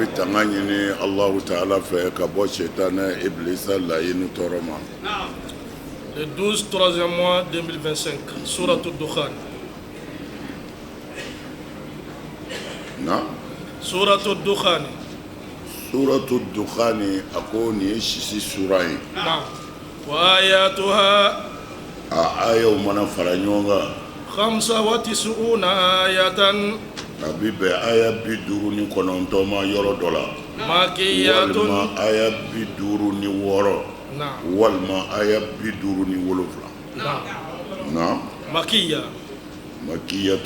بتغني الله تعالى فيكبو شيطان إبليس لا ينتورما. Le 12 3e mois 2025, Surat al-Dukhan. نعم. Surat al-Dukhan. سورة الدخان أكوني شيسي سوراي. نعم. وآياتها آية ومنا فرانيونغا 95 آية أبيب آية بدورني كونتوما يورو دولا مكية والما آية بدورني ورو نعم والما آية بدورني ولفلا نعم نعم مكية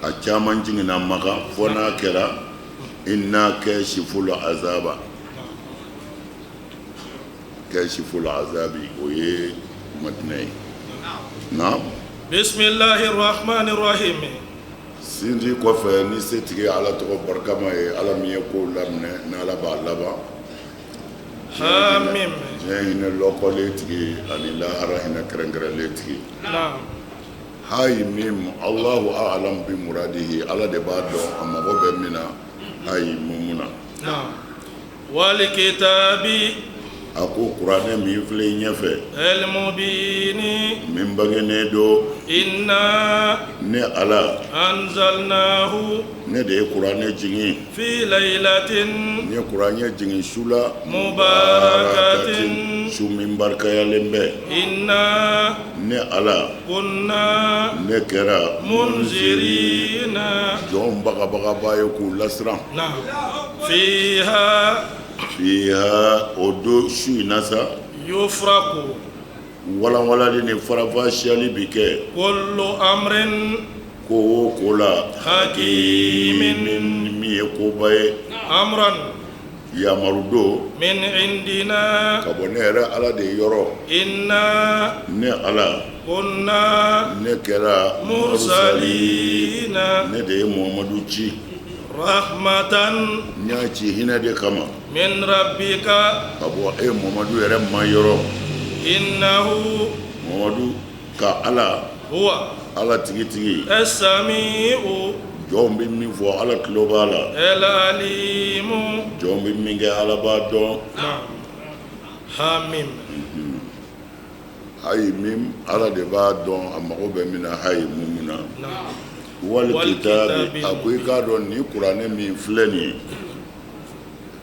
أجامان جينا مكا فنا كرا إنا كاشف العذاب كاشف العذاب ويه مدني نعم. بسم الله الرحمن الرحيم. سيدي كوفي نسيتي على تغبر كما على ميكو لمن نالبا لبا حاميم جاين اللوكوليتي أني لا أرى هنا كرنجراليتي نعم. هاي ميم الله أعلم بمراده على دبادو أما هو بمنا هاي ممنا نعم. والكتاب أكو قرآن ميفلي نيفه المبين من بغني دو إنا ne ala أنزلناه ne de ye kuranɛ jigin في ليلة ne ye kuranɛ jigin su la mubarakatin su min barikayalen bɛ إنا ne ala كنا ne kɛra منذرين jɔn bagabagaba ye k'u lasiran نعم فيها fiha o do su in na sa يفرق walanwalali ni farafasiyali bi kɛ كل أمر ko o ko la حكيم min ye koba ye أمرا yamaru do من عندنا ka bɔ ne yɛrɛ ala de yɔrɔ إنا ne ala كنا ne kɛra مرسلين ne de ye muhamadu ci رحمة n y'a ci hinɛ de kama من ربك ka bɔ muhamadu yɛrɛ ma yɔrɔ إنه muhamadu ka هو ala tigitigi السميع jɔn bɛ min fɔ ala tulo b'a la العليم jɔn bɛ min kɛ ala b'a dɔn نعم حاميم hayi min ala de b'a dɔn a mago bɛ min na hayi mun na نعم wali kitabi a ko i k'a dɔn nin kuranɛ min filɛ nin ye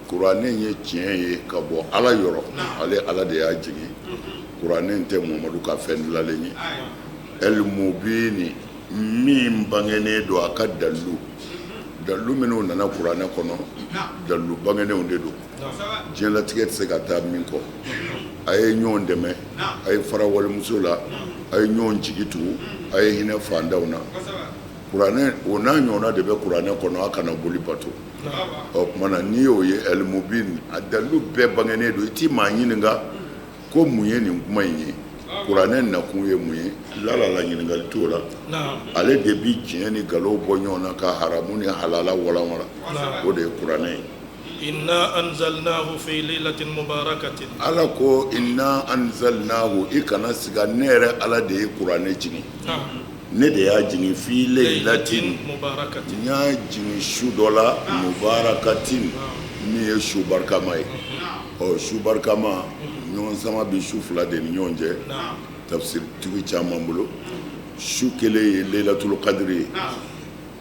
kuranɛ ye tiɲɛ ye ka bɔ ala yɔrɔ ale ala de y'a jigin kuranɛ tɛ muhamadu ka fɛn dilanlen ye ɛlimubini min bangenen don a ka dalilu minnu nana kuranɛ kɔnɔ dalilu bangenenw de don diɲɛlatigɛ tɛ se ka taa min kɔ a ye ɲɔgɔn dɛmɛ a ye fara walimuso la a ye ɲɔgɔn jigi tugu a ye hinɛ fandaw na kuranɛ o n'a ɲɔgɔnna de bɛ kuranɛ kɔnɔ a kana boli bato o kumana n'i y'o ye ɛlimubini a dalilu bɛɛ bangenen don i t'i maa ɲininka ko mun ye nin kuma in ye kuranɛ nakun ye mun ye lalala ɲininkali t'o la ale de bi tiɲɛ ni nkalon bɔ ɲɔgɔn na ka haramu ni halala walanwala o de ye kuranɛ ye إنا أنزلناه في ليلة مباركة ala ko inna anzalnahu i kana siga ne yɛrɛ ala de ye kuranɛ jigin ne de y'a jigin fi laylatin مباركة n y'a jigin su dɔ la mubarakatin min ye su barikama ye ɔ su barikama ɲɔgɔn sama bi su fila de ni ɲɔgɔn cɛ tafsirtigi caman bolo su kelen ye laylatul qadri ye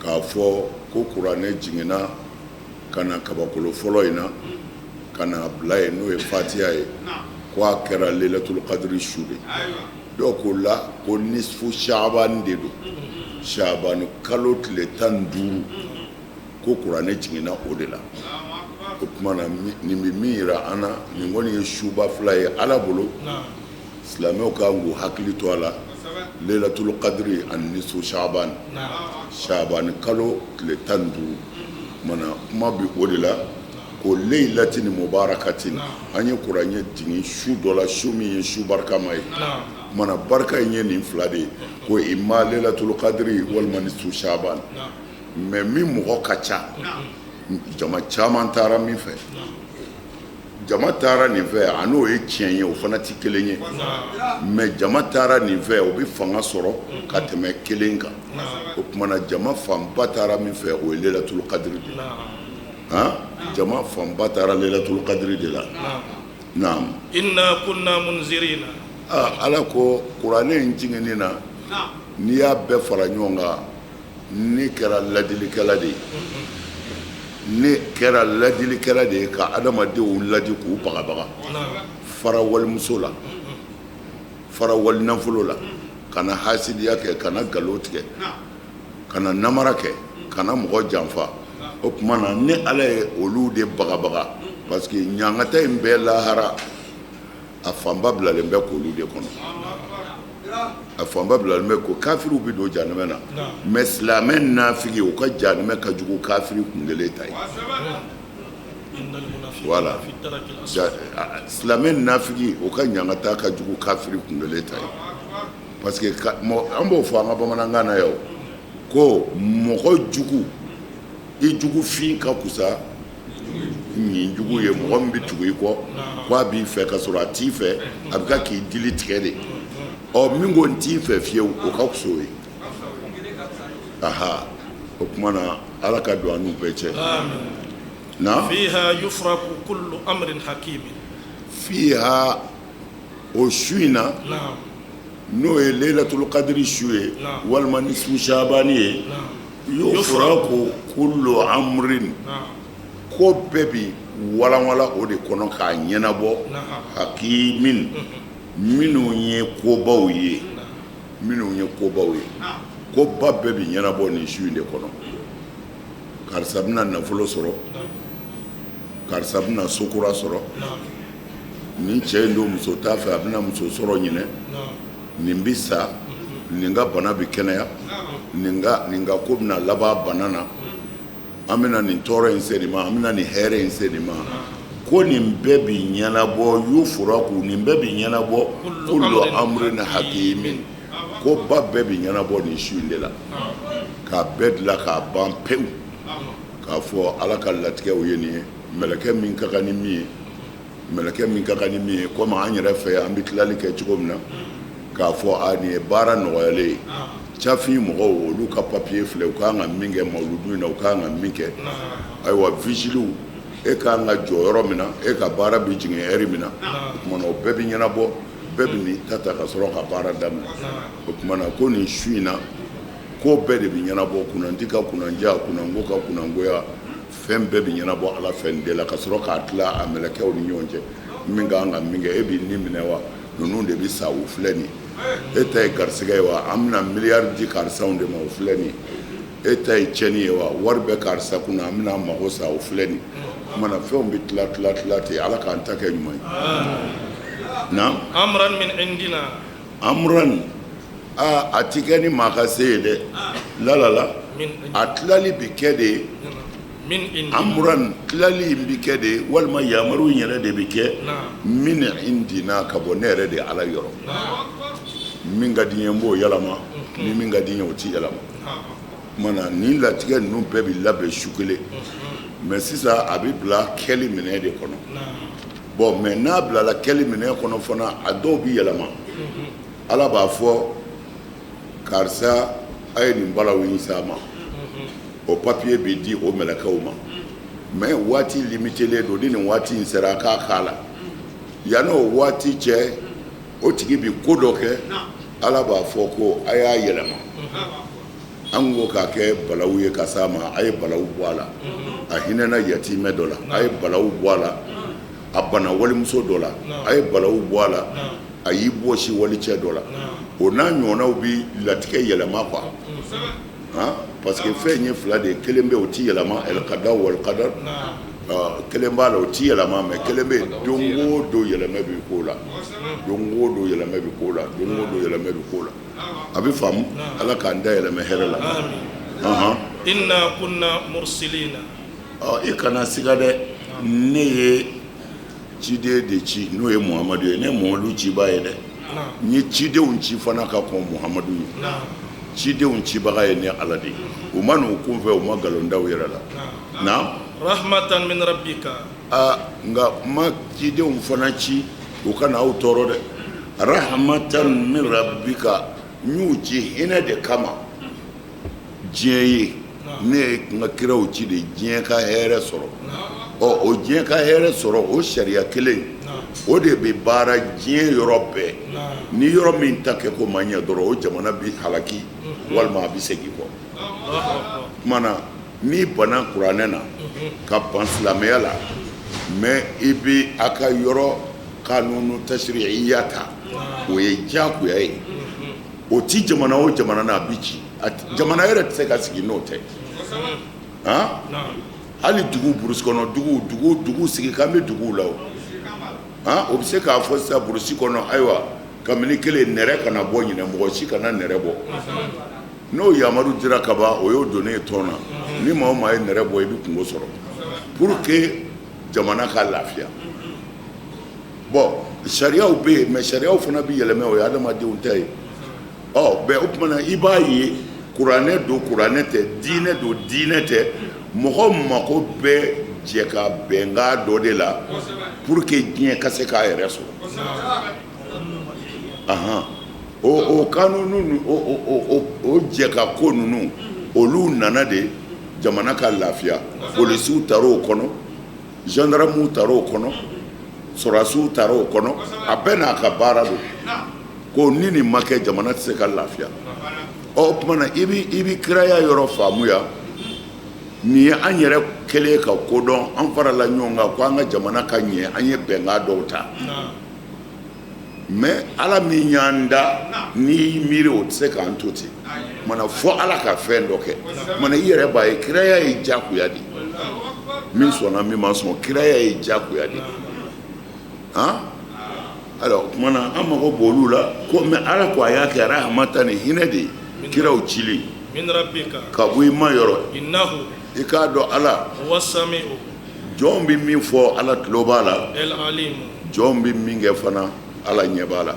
k'a fɔ ko kuranɛ jiginna ka na kabakolo fɔlɔ in na ka na bila ye n'o ye fatiha ye ko a kɛra laylatul qadri su de dɔw ko la ko nisfu shaabani de don shaabani kalo tile 15 ko kuranɛ jiginna o de la o tuma na nin bɛ min yira an na nin kɔni ye suba fila ye ala bolo silamɛw kan k'u hakili to a la laylatul qadri ani nisfu shaabani shaabani kalo tile 15 mana kuma bi o de la ko laylatin mubarakatin an ye kuranɛ jigin su dɔ la su min ye su barikama ye mana barika in ye nin fila de ye ko imma laylatul qadri walima nisfu shaabani mais min mɔgɔ ka ca jama caman taara min fɛ jama taara nin fɛ a n'o ye tiɲɛ ye o fana tɛ kelen ye mais jama taara nin fɛ o bɛ fanga sɔrɔ ka tɛmɛ kelen kan o kumana jama fanba taara min fɛ o ye laylatul qadri de han jama fanba taara lailatul qadri de la naam inna kunna munzirina ala ko kuranɛ in jigini na n'i y'a bɛɛ fara ɲɔgɔn kan ne kɛra ladilikɛla de ye ne kɛra ladilikɛla de ye ka adamadenw ladi k'u bagabaga fara walimuso la fara walinafolo la kana hasidiya kɛ kana nkalon tigɛ kana namara kɛ kana mɔgɔ janfa o tuma na ne ala ye olu de bagabaga parce que ɲangata in bɛɛ lahara a fanba bilalen bɛ k'olu de kɔnɔ a fanba bilalen bɛ ko kafiriw bɛ don jahanama na mais silamɛ nafigi o ka jahanama ka jugu kafiri kungelen ta ye voilà silamɛ nafigi o ka ɲangata ka jugu kafiri kungelen ta ye parce que an b'o fɔ an ka bamanankan na yan ko mɔgɔ jugu i jugu fin ka kusa ɲin jugu ye mɔgɔ min bɛ tugu i kɔ k'a b'i fɛ ka sɔrɔ a t'i fɛ a bɛ ka k'i dili tigɛ de min ko n t'i fɛ fiyewu o ka fisa o ye aha o tuma na ala ka don an n'u bɛɛ cɛ na fiha yufraku kullu amrin hakimin fiha o su in na n'o ye lailatul qadri su ye walima nisfu shabani ye yufraku kullu amrin ko bɛɛ bi walanwala o de kɔnɔ k'a ɲɛnabɔ hakimin minnu ye kobaw ye koba bɛɛ bi ɲɛnabɔ nin su in de kɔnɔ karisa bɛna nafolo sɔrɔ karisa bɛna sokura sɔrɔ nin cɛ in don muso t'a fɛ a bɛna muso sɔrɔ ɲinɛ nin bi sa nin ka bana bi kɛnɛya nin ka ko bɛna laban bana na an bɛna nin tɔɔrɔ in se nin ma an bɛna nin hɛrɛ in se nin ma ko nin bɛɛ bi ɲɛnabɔ yufraku nin bɛɛ bi ɲɛnabɔ kullu amrin hakimin ko ba bɛɛ bi ɲɛnabɔ nin su in de la k'a bɛɛ dilan k'a ban pewu k'a fɔ ala ka latigɛw ye nin ye mɛlɛkɛ min ka kan ni min ye komi an yɛrɛ fɛ an bɛ tilali kɛ cogo min na k'a fɔ nin ye baara nɔgɔyalen ye cafin mɔgɔw olu ka papiye filɛ u k'an ka min kɛ mawuludu in na u k'an ka min kɛ ayiwa vigiliw e k'an ka jɔ yɔrɔ min na e ka baara bɛ jigin ɛri min na o tuma na o bɛɛ bɛ ɲɛnabɔ bɛɛ bɛ n'i ta ka sɔrɔ ka baara daminɛ o tuma na ko nin su in na ko bɛɛ de bɛ ɲɛnabɔ kunnanti ka kunnandiya kunnango ka kunnangoya fɛn bɛɛ bɛ ɲɛnabɔ ala fɛ nin de la ka sɔrɔ k'a tila a mɛlɛkɛw ni ɲɔgɔn cɛ min k'an ka min kɛ e b'i ni minɛ wa ninnu de bɛ sa o filɛ nin e ta ye garisɛgɛ ye wa an bɛna miliyari di karisaw de ma o filɛ nin e ta ye tiɲɛni ye wa wari bɛ karisa kunna an bɛna mago sa o filɛ nin o kumana fɛnw bɛ tila ten ala k'an ta kɛ ɲuman ye na amran min indina amran a ti kɛ ni maa ka se ye dɛ lalala a tilali bi kɛ de amran tilali in bi kɛ de walima yamaruw yɛrɛ de bi kɛ min indina ka bɔ ne yɛrɛ de ala yɔrɔ min ka di n ye n b'o yɛlɛma ni min ka di n ye o ti yɛlɛma mana nin latigɛ ninnu bɛɛ bi labɛn su kelen mɛ sisan a bɛ bila kɛli minɛn de kɔnɔ bon mɛ n'a bilala kɛli minɛn kɔnɔ fana a dɔw bi yɛlɛma ala b'a fɔ karisa a ye nin balawu in s'a ma o papiye bɛ di o mɛlɛkɛw ma mɛ waati limitelen don ni nin waati in sera a k'a k'a la yanni o waati cɛ o tigi bi ko dɔ kɛ ala b'a fɔ ko a y'a yɛlɛma an ko k'a kɛ balawu ye ka s'a ma a ye balawu bɔ a la a hinɛna yatimɛ dɔ la a ye balawu bɔ a la a bana walimuso dɔ la a ye balawu bɔ a la a y'i bɔsi walicɛ dɔ la o n'a ɲɔgɔnnaw bi latigɛ yɛlɛma quoi parce que fɛn ye fila de ye kelen bɛ o ti yɛlɛma ɛlkada walkadar kelen b'a la o ti yɛlɛma mɛ kelen bɛ yen don o don yɛlɛmɛ bɛ k'o la don o don yɛlɛmɛ bɛ k'o la don o don yɛlɛmɛ bɛ k'o la a bɛ faamu ala k'an da yɛlɛmɛ hɛrɛ la inna kunna mursilina i kana siga dɛ ne ye ciden de ci n'o ye muhamadu ye ne muhamadu ciba ye dɛ n ye cidenw ci fana ka kɔn muhamadu ye cidenw cibaga ye ne ala de ye u ma n'u kun fɛ u ma nkalondaw yɛrɛ la na rahmatan min rabbika nka ma cidenw fana ci u kana aw tɔɔrɔ dɛ rahmatan min rabbika n y'u ci hinɛ de kama diɲɛ ye ne ye n ka kiraw ci de diɲɛ ka hɛrɛ sɔrɔ o diɲɛ ka hɛrɛ sɔrɔ o sariya kelen o de bɛ baara diɲɛ yɔrɔ bɛɛ ni yɔrɔ min ta kɛ ko ma ɲɛ dɔrɔn o jamana bi halaki walima a bi segin kɔ kumana ni bana kuranɛ na ka ban silamɛya la mais i bi a ka yɔrɔ kanunu tashri'iyya ta o ye diyagoya ye o ti jamana o jamana na a bi ci jamana yɛrɛ tɛ se ka sigi n'o tɛ hali dugu burusi kɔnɔ dugu sigi kan bɛ duguw la o bɛ se k'a fɔ sisan burusi kɔnɔ ayiwa kabini kelen nɛrɛ kana bɔ ɲinɛ mɔgɔ si kana nɛrɛ bɔ n'o yamaru dira ka ban o y'o donnen tɔn na ni maa o maa ye nɛrɛ bɔ i bɛ kungo sɔrɔ pour que jamana ka lafiya bon sariyaw bɛ yen mais sariyaw fana bɛ yɛlɛmɛ o ye adamadenw ta ye bɛn o tumana i b'a ye kuranɛ don kuranɛ tɛ diinɛ don diinɛ tɛ mɔgɔ mako bɛ jɛ ka bɛnkan dɔ de la pour que diɲɛ ka se k'a yɛrɛ sɔrɔ o kanunu o jɛ ka ko ninnu olu nana de jamana ka lafiya polisiw taar'o kɔnɔ gendarmew taar'o kɔnɔ sɔrɔdasiw taar'o kɔnɔ a bɛɛ n'a ka baara don ko ni nin ma kɛ jamana tɛ se ka lafiya o tumana i bi kiraya yɔrɔ faamuya nin ye an yɛrɛ kɛlen ka kodɔn an farala ɲɔgɔn kan ko an ka jamana ka ɲɛ an ye bɛnkan dɔw ta mais ala min y'an da n'i miiri o tɛ se k'an to ten mana fɔ ala ka fɛn dɔ kɛ mana i yɛrɛ b'a ye kiraya ye diyagoya de min sɔnna min ma sɔn kiraya ye diyagoya de alors o tumana an mago b'olu la ko mais ala ko a y'a kɛ rahamata ni hinɛ de ye kiraw cili ka bɔ i ma yɔrɔ i k'a dɔn ala jɔn bɛ min fɔ ala tulo b'a la jɔn bɛ min kɛ fana ala ɲɛ b'a la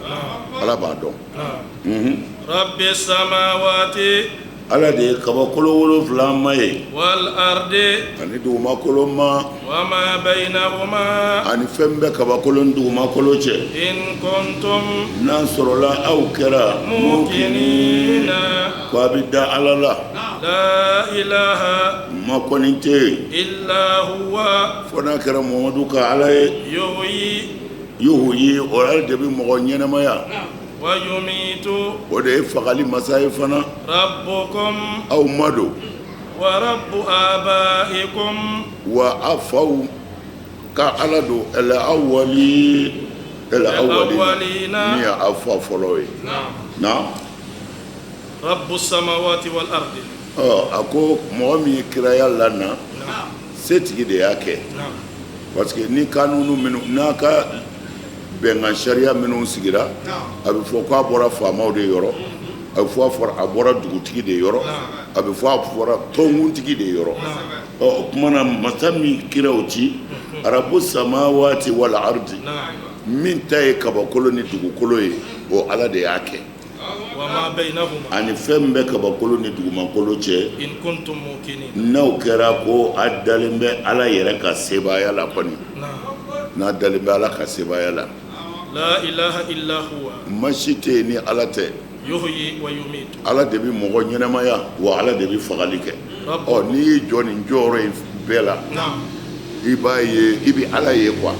ala b'a dɔn rabbi samawati ala de ye kabakolo 7 ma ye wal ardi ani dugumakolo ma wa ma bainahuma ani fɛn bɛ kabakolo ni dugumakolo cɛ in kuntum n'an sɔrɔla aw kɛra muqinina ko a bɛ da ala la la ilaha ma kɔni tɛ yen illa huwa fo n'a kɛra muhamadu ka ala ye yuhuyi o ala de bɛ mɔgɔ ɲɛnamaya wa yumitu o de ye fagali masa ye fana rabbukum aw ma don wa rabbu abaikum wa a faw ka ala don awwalina min y'a fa fɔlɔ ye na rabbu samawati wal ardi a ko mɔgɔ min ye kiraya lana setigi de y'a kɛ parce que ni kanunu minnu n'a ka bɛnkan sariya minnu sigira a bɛ fɔ k'a bɔra faamaw de yɔrɔ a bɛ fɔ a bɔra dugutigi de yɔrɔ a bɛ fɔ a bɔra tɔnkuntigi de yɔrɔ o kumana masa min kiraw ci arabu samawati wal ardi min ta ye kabakolo ni dugukolo ye o ala de y'a kɛ ani fɛn bɛ kabakolo ni dugumakolo cɛ n'aw kɛra ko a dalen bɛ ala yɛrɛ ka sebaaya la kɔni n'a dalen bɛ ala ka sebaaya la la ilaha illa huwa ma si tɛ yen ni ala tɛ yuhyi wa yumitu ala de bɛ mɔgɔ ɲɛnamaya wa ala de bɛ fagali kɛ n'i y'i jɔ nin jɔyɔrɔ in bɛɛ la i b'a ye i bɛ ala ye quoi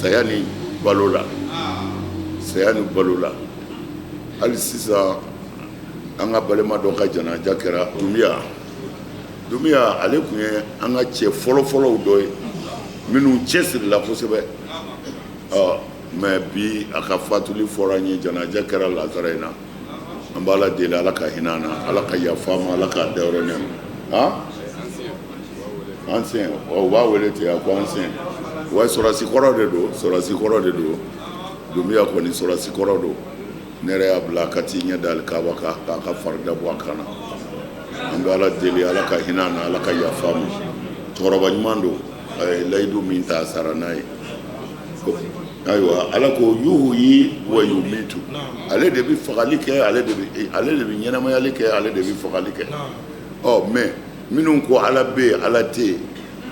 saya ni balo la hali sisan an ka balima dɔ ka janaja kɛra Dumbuya ale tun ye an ka cɛ fɔlɔfɔlɔw dɔ ye minnu cɛsirila kosɛbɛ mais bi a ka fatuli fɔra an ye janaja kɛra Lazara in na an b'ala deli ala ka hinɛ an na ala ka yafa ma ala ka dayɔrɔ nɛɛma ancien o b'a wele ten a ko ancien wa sɔrɔsi kɔrɔ de don Dumbuya kɔni sɔrɔsi kɔrɔ don ne yɛrɛ y'a bila ka t'i ɲɛ da alikaba kan k'a ka farida bɔ a kan na an bɛ ala deli ala ka hinɛ an na ala ka yafa ma cɛkɔrɔba ɲuman don a ye layidu min ta a sara n'a ye ayiwa ala ko yuhyi wa yumitu ale de bɛ fagali kɛ ale de bɛ ɲɛnamayali kɛ ale de bɛ fagali kɛ mais minnu ko ala bɛ yen ala tɛ yen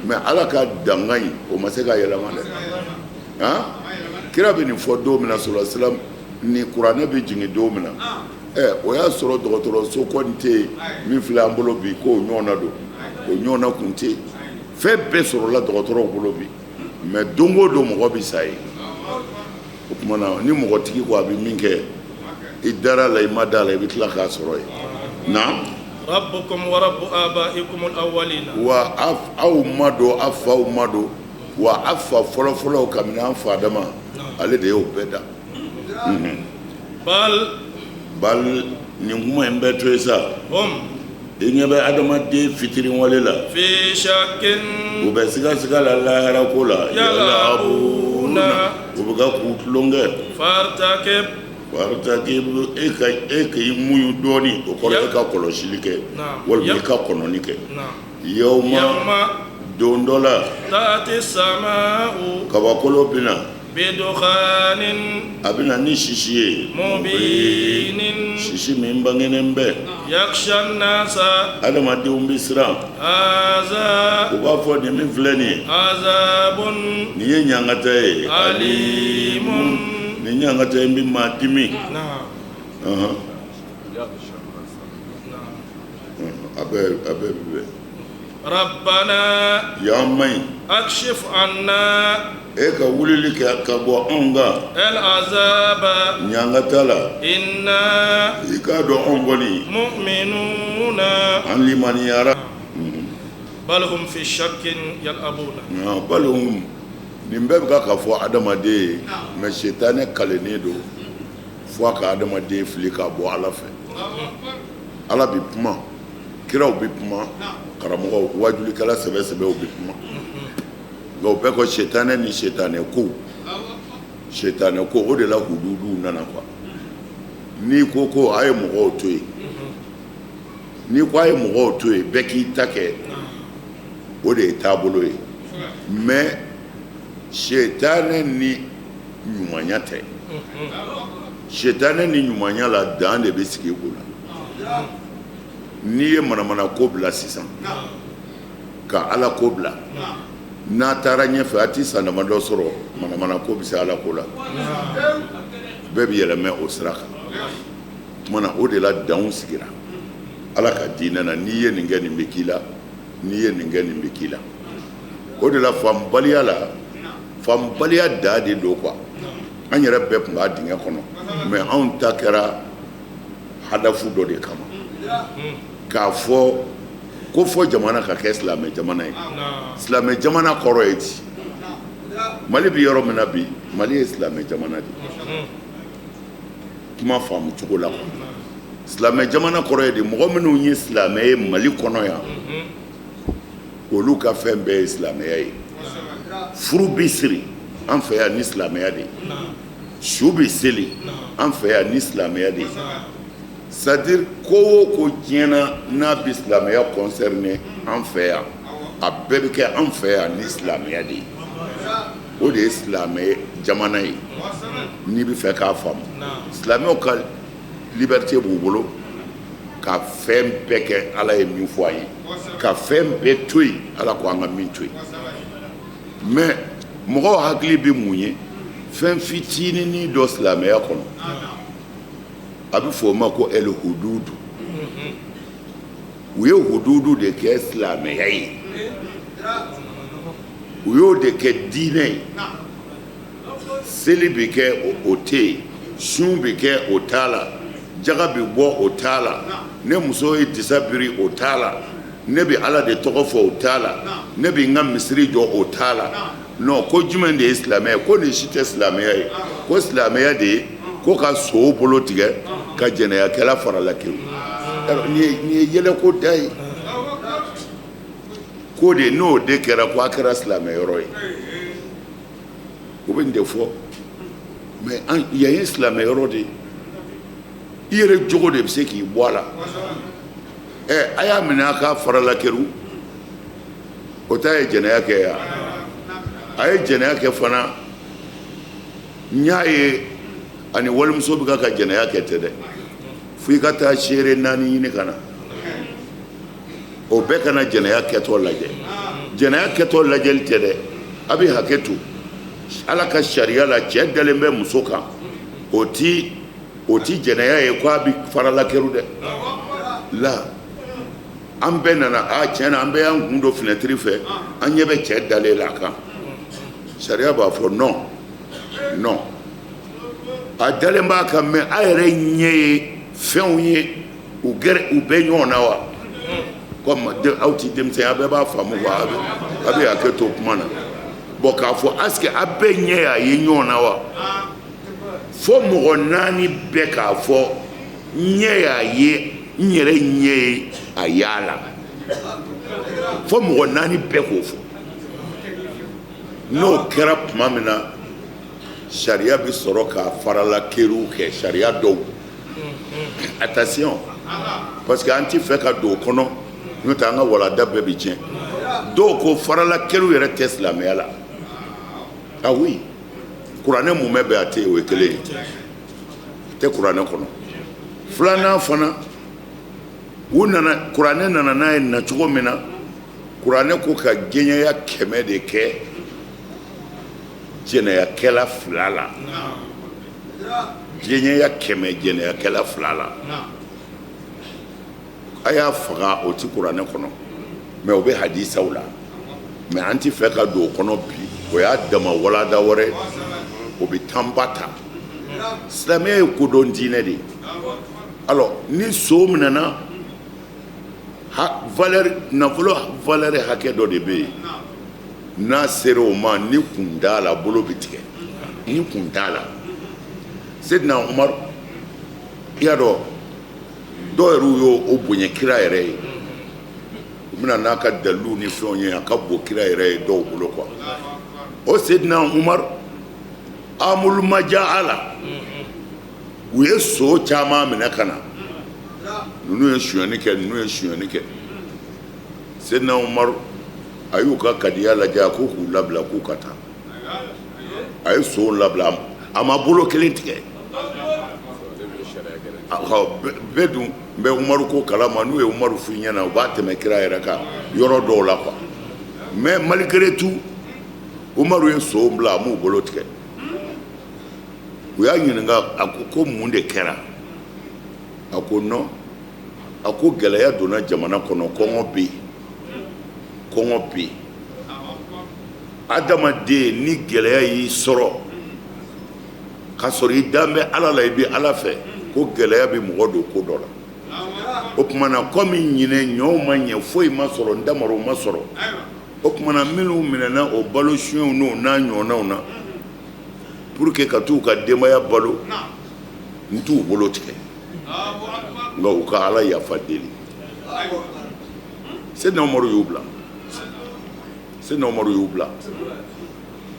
mais ala ka dangan in o ma se ka yɛlɛma dɛ kira bɛ nin fɔ don min na sallallahu alaihi wasallam ni kuranɛ bɛ jigin don min na o y'a sɔrɔ dɔgɔtɔrɔso kɔni tɛ yen min filɛ an bolo bi k'o ɲɔgɔnna don o ɲɔgɔnna kun tɛ yen fɛn bɛɛ sɔrɔla dɔgɔtɔrɔw bolo bi mais don o don mɔgɔ bɛ sa ye o tuma na ni mɔgɔtigi ko a bɛ min kɛ i dara la i ma da la i bɛ tila k'a sɔrɔ ye na rabbukum wa rabbu abaikum al-awwalina wa aw ma don aw faw ma don wa aw fa fɔlɔfɔlɔw kabini an fa dama ale de y'o bɛɛ da bal nin kuma in bɛɛ to ye sa i ɲɛ bɛ adamaden fitiri wale la fi shakin u bɛ siga la lahara ko la yalabuna u bɛ ka k'u tulonkɛ fartakib e ka i muɲu dɔɔni o kɔrɔ e ka kɔlɔsili kɛ walima i ka kɔnɔni kɛ yawma don dɔ la ta'ti sama'u kabakolo bɛna bidukhanin a bɛna ni sisi ye mubinin sisi min bangenen bɛ yakhsha an-nasa adamadenw bɛ siran hadha u b'a fɔ nin min filɛ nin ye azabun nin ye ɲangata ye alimun nin ɲangata in bɛ maa dimi a bɛ rabbana y'an maɲi akshif anna e ka wulili kɛ ka bɔ anw kan al-azaba ɲangata la inna i k'a dɔn anw kɔni mu'minuna an limaniyara bal hum fi shakkin yal'abuna bali nin bɛɛ bɛ ka fɔ adamaden ye mais setanɛ kalennen don fo a ka adamaden fili ka bɔ ala fɛ ala bɛ kuma kiraw bɛ kuma karamɔgɔw wajulikɛla sɛbɛsɛbɛw bɛ kuma nka o bɛɛ kɔ setanɛ ni setanɛ ko o de la hududuw nana quoi n'i ko a ye mɔgɔw to yen n'i ko a ye mɔgɔw to yen bɛɛ k'i ta kɛ o de ye taabolo ye mais setanɛ ni ɲumanya tɛ setanɛ ni ɲumanya la dan de bɛ sigi o la n'i ye manamana ko bila sisan ka ala ko bila n'a taara ɲɛfɛ a tɛ san damadɔ sɔrɔ manamana ko bɛ se ala ko la bɛɛ bɛ yɛlɛmɛ o sira kan tuma na o de la danw sigira ala ka diinɛ na n'i ye nin kɛ nin bɛ k'i la n'i ye nin kɛ nin bɛ k'i la o de la fanbaliya da de don quoi an yɛrɛ bɛɛ tun b'a dingɛ kɔnɔ mais anw ta kɛra hadafu dɔ de kama k'a fɔ ko fɔ jamana ka kɛ silamɛ jamana ye silamɛ jamana kɔrɔ ye di mali bɛ yɔrɔ min na bi mali ye silamɛ jamana de kuma faamu cogo la silamɛ jamana kɔrɔ ye di mɔgɔ minnu ye silamɛ ye mali kɔnɔ yan olu ka fɛn bɛɛ ye silamɛya ye furu bɛ siri an fɛ yan ni silamɛya de ye su bɛ seli an fɛ yan ni silamɛya de ye c'est-à-dire ko o ko diɲɛna n'a bɛ silamɛya concerné an fɛ yan a bɛɛ bɛ kɛ an fɛ yan ni silamɛya de ye o de ye silamɛ jamana ye n'i bɛ fɛ k'a faamu silamɛw ka liberté b'u bolo ka fɛn bɛɛ kɛ ala ye min fɔ a ye ka fɛn bɛɛ to yen ala ko an ka min to yen mais mɔgɔw hakili bɛ mun ye fɛn fitinin dɔ silamɛya kɔnɔ a bɛ fɔ o ma ko el hududu u ye hududu de kɛ silamɛya ye u y'o de kɛ diinɛ ye seli bɛ kɛ o tɛ yen sun bɛ kɛ o t'a la jaga bɛ bɔ o t'a la ne muso ye disa biri o t'a la ne bɛ ala de tɔgɔ fɔ o t'a la ne bɛ n ka misiri jɔ o t'a la non ko jumɛn de ye silamɛya ko nin si tɛ silamɛya ye ko silamɛya de ye ko ka sow bolo tigɛ ka jɛnɛyakɛla farala kewu nin ye yɛlɛko da ye ko de n'o de kɛra ko a kɛra silamɛyɔrɔ ye o bɛ nin de fɔ mais yan ye silamɛyɔrɔ de ye i yɛrɛ jogo de bɛ se k'i bɔ a la a y'a minɛ a ka farala kewu o ta ye jɛnɛya kɛ yan a ye jɛnɛya kɛ fana n y'a ye ani walimuso bɛ ka jɛnɛya kɛ tɛ dɛ fo i ka taa seere 4 ɲini ka na o bɛɛ kana jɛnɛya kɛtɔ lajɛ jɛnɛya kɛtɔ lajɛli tɛ dɛ a bɛ hakɛ to ala ka sariya la cɛ dalen bɛ muso kan o ti jɛnɛya ye ko a bɛ farala kɛru dɛ la an bɛɛ nana tiɲɛna an bɛɛ y'an kun don fenêtre fɛ an ɲɛ bɛ cɛ dalen la kan sariya b'a fɔ non non a dalen b'a kan mais a yɛrɛ ɲɛ ye fɛnw ye u bɛɛ ɲɔgɔn na wa comme aw ti denmisɛn a bɛɛ b'a faamu quoi a bɛ hakɛ to kuma na bon k'a fɔ est-ce que a bɛɛ ɲɛ y'a ye ɲɔgɔn na wa fo mɔgɔ 4 bɛɛ k'a fɔ ɲɛ y'a ye n yɛrɛ ɲɛ ye a y'a la fo mɔgɔ 4 bɛɛ k'o fɔ n'o kɛra tuma min na sariya bɛ sɔrɔ ka faralakeriw kɛ sariya dɔw attention parce que an ti fɛ ka don o kɔnɔ n'o tɛ an ka walanda bɛɛ bɛ tiɲɛ dɔw ko faralakeriw yɛrɛ tɛ silamɛya la ah oui kuranɛ mun bɛ bɛn a tɛ o ye kelen ye tɛ kuranɛ kɔnɔ filanan fana u nana kuranɛ nana n'a ye na cogo min na kuranɛ ko ka jɛɲɛya 100 de kɛ jɛnɛyakɛla 2 la jɛɲɛya 100 jɛnɛyakɛla 2 la a y'a faga o ti kuranɛ kɔnɔ mais o bɛ hadisaw la mais an ti fɛ ka don o kɔnɔ bi o y'a dama walada wɛrɛ o bɛ tanba ta silamɛya ye kodɔn diinɛ de ye alors ni so minɛna valeur nafolo valeur hakɛ dɔ de bɛ yen n'a sera o ma ni kun t'a la bolo bɛ tigɛ ni kun t'a la Seydina Umar i y'a dɔn dɔw yɛrɛ y'o bonya kira yɛrɛ ye u bɛna n'a ka dalilu ni fɛnw ye a ka bon kira yɛrɛ ye dɔw bolo quoi o Seydina Umar amul maja'ala u ye so caman minɛ ka na ninnu ye sonyani kɛ ninnu ye sonyani kɛ Seydina Umar a y'u ka kadiya lajɛ a ko k'u labila k'u ka taa a ye sow labila a ma bolo kelen tigɛ bɛɛ dun bɛ Umaru ko kalama n'u ye Umaru f'i ɲɛna u b'a tɛmɛ kira yɛrɛ kan yɔrɔ dɔw la quoi mais malgré tout Umaru ye sow bila a m'u bolo tigɛ u y'a ɲininka a ko mun de kɛra a ko non a ko gɛlɛya donna jamana kɔnɔ kɔngɔ bɛ yen kɔngɔ bɛ yen adamaden ni gɛlɛya y'i sɔrɔ k'a sɔrɔ i dan bɛ Ala la i bɛ Ala fɛ ko gɛlɛya bɛ mɔgɔ don ko dɔ la o tuma na komi ɲinɛ ɲɔw ma ɲɛ foyi ma sɔrɔ n damaro ma sɔrɔ o tuma na minnu minɛna o balo suɲɛw n'o n'a ɲɔgɔnnaw na pour que ka t'u ka denbaya balo n t'u bolo tigɛ nka u ka Ala yafa deli Seydina Umaru y'u bila Seydina Umaru y'u bila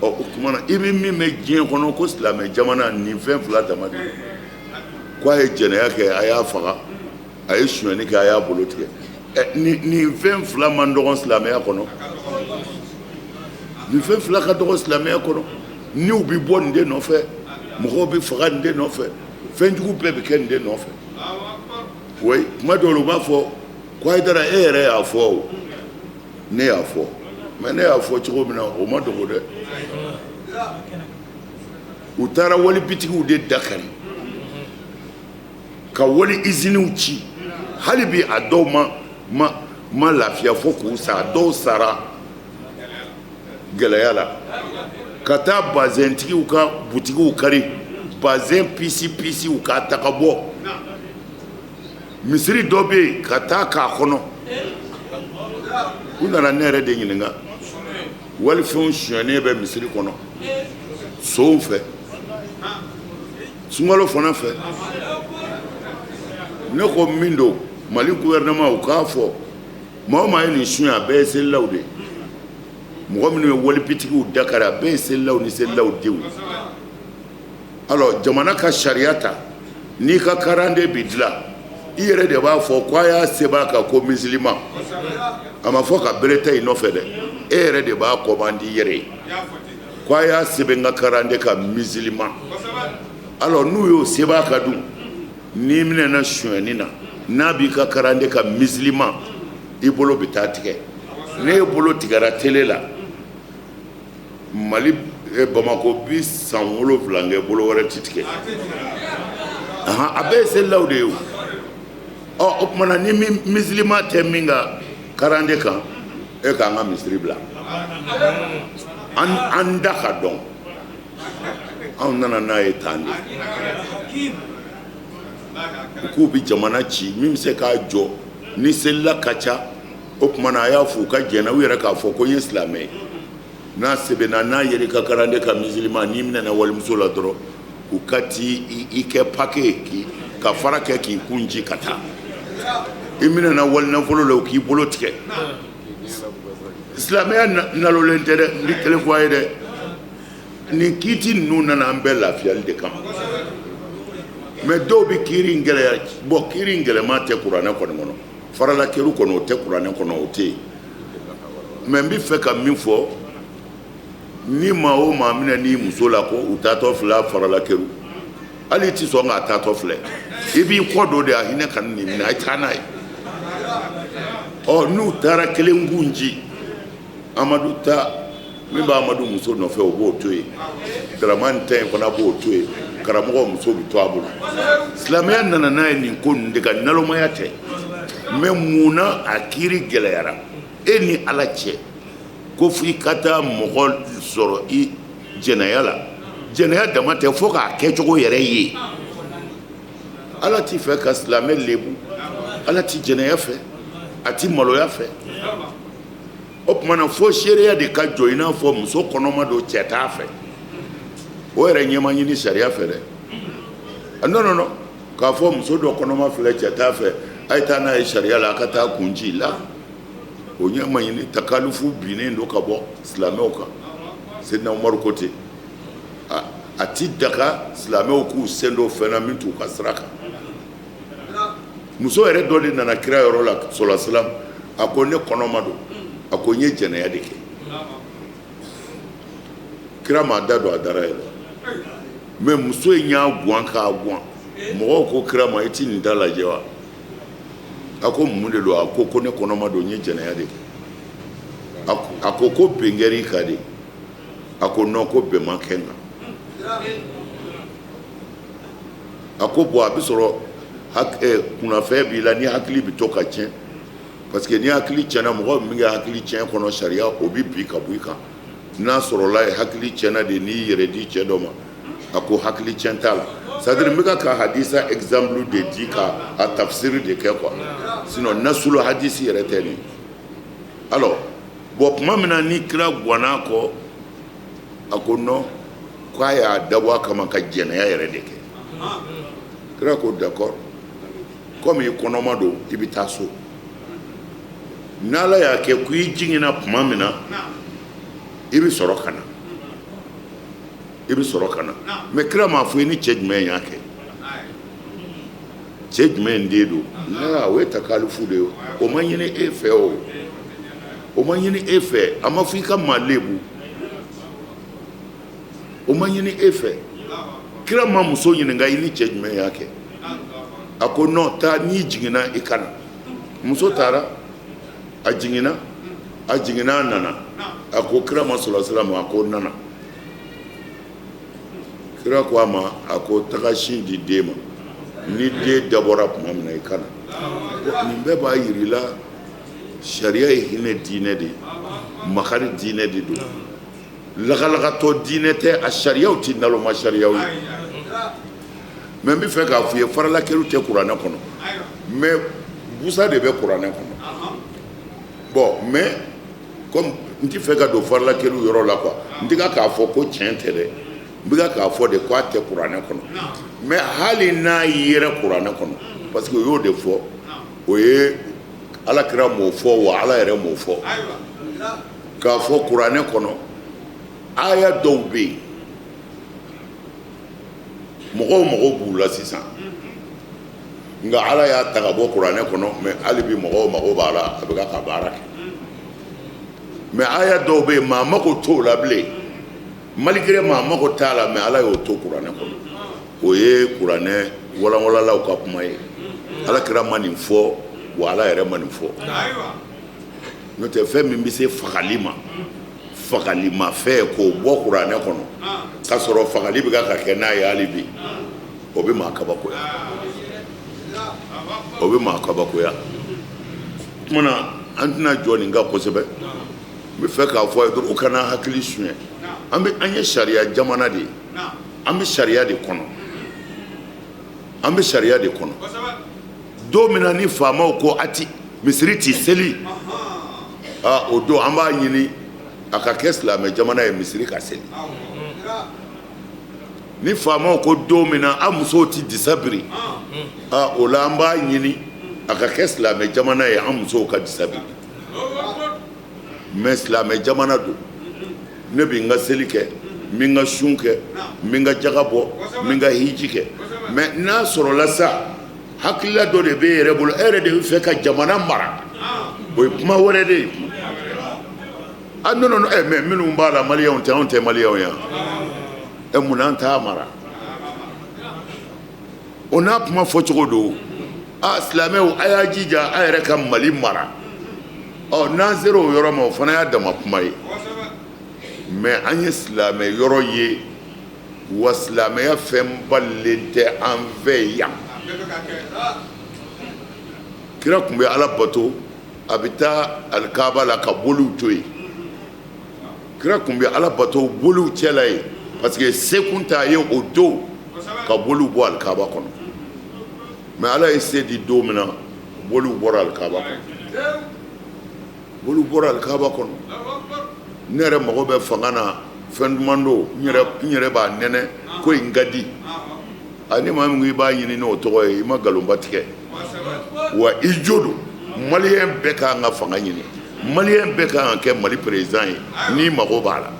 o tuma na i bɛ min mɛn diɲɛ kɔnɔ ko silamɛ jamana nin fɛn 2 dama de ko a ye jɛnɛya kɛ a y'a faga a ye sonyani kɛ a y'a bolo tigɛ nin fɛn 2 man dɔgɔ silamɛya kɔnɔ nin fɛn 2 ka dɔgɔ silamɛya kɔnɔ niw bɛ bɔ nin de nɔfɛ mɔgɔw bɛ faga nin de nɔfɛ fɛnjugu bɛɛ bɛ kɛ nin de nɔfɛ oui kuma dɔw la u b'a fɔ ko Hayidara e yɛrɛ y'a fɔ o ne y'a fɔ mais ne y'a fɔ cogo min na o ma dogo dɛ u taara wali bitigiw de dakari ka wali iziniw ci hali bi a dɔw ma lafiya fo k'u sa a dɔw sara gɛlɛya la ka taa bazɛntigiw ka butigiw kari bazɛn pisi-pisiw k'a ta ka bɔ misiri dɔ bɛ yen ka taa k'a kɔnɔ u nana ne yɛrɛ de ɲininka walifɛnw sonyɛnen bɛ misiri kɔnɔ sow fɛ sunkalo fana fɛ ne ko min don Mali gouvernement u k'a fɔ maa o maa ye nin suɲɛ a bɛɛ ye selilaw de mɔgɔ minnu ye walibitigiw dakari a bɛɛ ye selilaw ni selilaw denw alors jamana ka sariya ta n'i ka karanden bɛ dilan i yɛrɛ de b'a fɔ ko a y'a sɛbɛn a kan ko musulman a ma fɔ ka bere ta i nɔfɛ dɛ e yɛrɛ de b'a commande i yɛrɛ ye ko a y'a sɛbɛn n ka karanden kan musulman alors n'u y'o sɛbɛn a kan dun n'i minɛna sonyɛni na n'a b'i ka karanden kan musulman i bolo bɛ taa tigɛ ne bolo tigɛra télé la Mali Bamako bi san 7 kɛ bolo wɛrɛ ti tigɛ a bɛɛ ye selilaw de ye o o kumana ni muslima tɛ min ka karande kan e k'an ka misiri bila an da ka dɔn anw nana n'a ye tan de k'u bɛ jamana ci min bɛ se k'a jɔ ni selila ka ca o kumana a y'a fɔ u ka jɛnna u yɛrɛ k'a fɔ ko n ye silamɛ ye n'a sɛbɛnna n'a yɛrɛ ka karande ka muslima n'i minɛna walimuso la dɔrɔn u ka i kɛ pake ka fara kɛ k'i kun ci ka taa i minɛna walinafolo la u k'i bolo tigɛ silamɛya nalolen tɛ dɛ n bɛ kelen fɔ a ye dɛ nin kiiti ninnu nana an bɛɛ lafiyali de kama mɛ dɔw bɛ kiiri in gɛlɛya bɔn kiiri in gɛlɛman tɛ kuranɛ kɔni kɔnɔ faralakɛru kɔnɔ o tɛ kuranɛ kɔnɔ o tɛ yen mɛ n bɛ fɛ ka min fɔ ni maa o maa minɛ n'i muso la ko u taatɔ filɛ a faralakɛru hali i tɛ sɔn k'a taatɔ filɛ i b'i kɔ don de a hinɛ ka nin minɛ a ye taa n'a ye ɔ n'u taara kelen kun ji amadu ta min b'a amadu muso nɔfɛ o b'o to yen daramani ta in fana b'o to yen karamɔgɔ muso bɛ to a bolo silamɛya nana n'a ye nin ko ninnu de ka nalomaya tɛ mɛ munna a kiiri gɛlɛyara e ni ala cɛ ko f'i ka taa mɔgɔ sɔrɔ i jɛnɛya la jɛnɛya dama tɛ fo k'a kɛcogo yɛrɛ ye ala t'i fɛ ka silamɛ lebu ala t'i jɛnɛya fɛ a t'i maloya fɛ o tumana fo seereya de ka jɔ i n'a fɔ muso kɔnɔma don cɛ t'a fɛ o yɛrɛ ɲɛma ɲini sariya fɛ dɛ non k'a fɔ muso dɔ kɔnɔma filɛ cɛ t'a fɛ a ye taa n'a ye sariya la a ka taa kun ci la o ɲɛma ɲini takalifu binnen don ka bɔ silamɛw kan Seydina Umaru ko ten a ti daga silamɛw k'u sen don fɛn na min t'u ka sira kan muso yɛrɛ dɔ de nana kira yɔrɔ la sɔlɔ silam a ko ne kɔnɔma don a ko n ye jɛnɛya de kɛ kira m'a da don a dara yɛrɛ mɛ muso in y'a guwan k'a guwan mɔgɔw ko kira ma i ti nin da lajɛ wa a ko mun de don a ko ne kɔnɔma don n ye jɛnɛya de kɛ a ko bɛn kɛr'i kan de a ko non ko bɛn ma kɛ n kan a ko bon a bɛ sɔrɔ kunnafɛn b'i la ni hakili bɛ to ka tiɲɛ parce que ni hakili tiɲɛna mɔgɔ min kɛ hakili tiɲɛ kɔnɔ sariya o bɛ bin ka bɔ i kan n'a sɔrɔla ye hakili tiɲɛna de n'i yɛrɛ di cɛ dɔ ma a ko hakili tiɲɛ t'a la c'est à dire n bɛ ka hadisa exemple de di ka a tafsiri de kɛ quoi sinon nasulo hadisi yɛrɛ tɛ nin alors bon tuma min na ni kira guwanna kɔ a ko non k'a y'a dabɔ a kama ka jɛnɛya yɛrɛ de kɛ kira ko d'accord comme i kɔnɔma don i bɛ taa so n'ala y'a kɛ ko i jiginna tuma min na i bɛ sɔrɔ ka na mɛ kira m'a fɔ i ni cɛ jumɛn y'a kɛ cɛ jumɛn den don o ye takalifu de ye o ma ɲini e fɛ o ma ɲini e fɛ a ma fɔ i ka maa lebu o ma ɲini e fɛ kira ma muso ɲininka i ni cɛ jumɛn y'a kɛ a ko non taa n'i jiginna i ka na muso taara a jiginna a nana a ko kira ma sɔlɔ sira ma a ko nana kira ko a ma a ko taga sin di den ma ni den dabɔra tuma min na i ka na nin bɛɛ b'a yira i la sariya ye hinɛ diinɛ de ye makari diinɛ de don lagalagatɔ diinɛ tɛ a sariyaw tɛ naloma sariyaw ye mɛ n bɛ fɛ k'a fɔ i ye faralakɛlu tɛ kuranɛ kɔnɔ mɛ busa de bɛ kuranɛ kɔnɔ bon mais comme n tɛ fɛ ka don faralakɛlu yɔrɔ la quoi n tɛ k'a fɔ ko tiɲɛ tɛ dɛ n bɛ k'a fɔ de ko a tɛ kuranɛ kɔnɔ mais hali n'a yera kuranɛ kɔnɔ parce que o y'o de fɔ o ye alakira m'o fɔ wa ala yɛrɛ m'o fɔ k'a fɔ kuranɛ kɔnɔ aya dɔw bɛ yen mɔgɔw b'u la sisan nka ala y'a ta ka bɔ kuranɛ kɔnɔ mɛ hali bi mɔgɔw mago b'a la a bɛ ka baara kɛ mɛ aya dɔw bɛ yen maa mago t'o la bilen malgré maa mago t'a la mɛ ala y'o to kuranɛ kɔnɔ o ye kuranɛ walanwalalaw ka kuma ye alakira ma nin fɔ wa ala yɛrɛ ma nin fɔ n'o tɛ fɛn min bɛ se fagali ma fɛn k'o bɔ kuranɛ kɔnɔ k'a sɔrɔ fagali bɛ ka kɛ n'a ye hali bi o bɛ maa kabakoya o bɛ maa kabakoya kumana an tɛna jɔ nin kan kosɛbɛ n bɛ fɛ k'a fɔ a ye dɔrɔn u kana hakili suɲɛ an ye sariya jamana de ye an bɛ sariya de kɔnɔ don min na ni faamaw ko a ti misiri ti seli o don an b'a ɲini a ka kɛ silamɛ jamana ye misiri ka seli ni faamaw ko don min na a musow ti disa biri o la an b'a ɲini a ka kɛ silamɛ jamana ye an musow ka disa biri mais silamɛ jamana don ne bɛ n ka seli kɛ n bɛ n ka sun kɛ n bɛ n ka jaga bɔ n bɛ n ka hiji kɛ mais n'a sɔrɔla sa hakilila dɔ de bɛ e yɛrɛ bolo e yɛrɛ de bɛ fɛ ka jamana mara o ye kuma wɛrɛ de ye non mais minnu b'a la maliyɛnw tɛ anw tɛ maliyɛnw yan munna an t'a mara o n'a kuma fɔcogo don silamɛw a y'a jija a yɛrɛ ka Mali mara n'an sera o yɔrɔ ma o fana y'a dama kuma ye mais an ye silamɛ yɔrɔ ye wa silamɛya fɛn balilen tɛ an fɛ yan kira tun bɛ Ala bato a bɛ taa alikaaba la ka boliw to yen kira tun bɛ Ala bato boliw cɛla ye parce que se kun t'a ye o don ka boliw bɔ alikaaba kɔnɔ mais Ala ye se di don min na boliw bɔra alikaaba kɔnɔ ne yɛrɛ mago bɛ fanga na fɛn duman don n yɛrɛ b'a nɛnɛ ko in ka di ni maa min ko i b'a ɲini n'o tɔgɔ ye i ma nkalonba tigɛ wa i jo don maliyɛn bɛɛ k'an ka fanga ɲini maliyɛn bɛɛ k'an ka kɛ Mali président ye n'i mago b'a la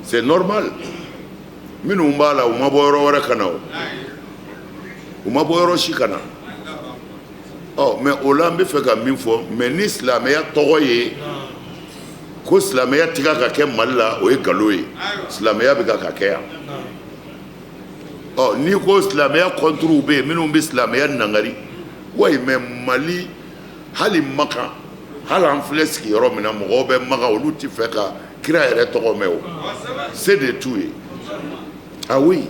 c'est normal minnu b'a la u ma bɔ yɔrɔ wɛrɛ ka na u ma bɔ yɔrɔ si ka na mais o la n bɛ fɛ ka min fɔ mais ni silamɛya tɔgɔ ye ko silamɛya tɛ ka kɛ Mali la o ye nkalon ye silamɛya bɛ ka kɛ yan n'i ko silamɛya kɔnturiw bɛ yen minnu bɛ silamɛya nangari wayi mais Mali hali Maka hali an filɛ sigi yɔrɔ min na mɔgɔw bɛ Maka olu tɛ fɛ ka kira yɛrɛ tɔgɔ mɛn o se de t'u ye oui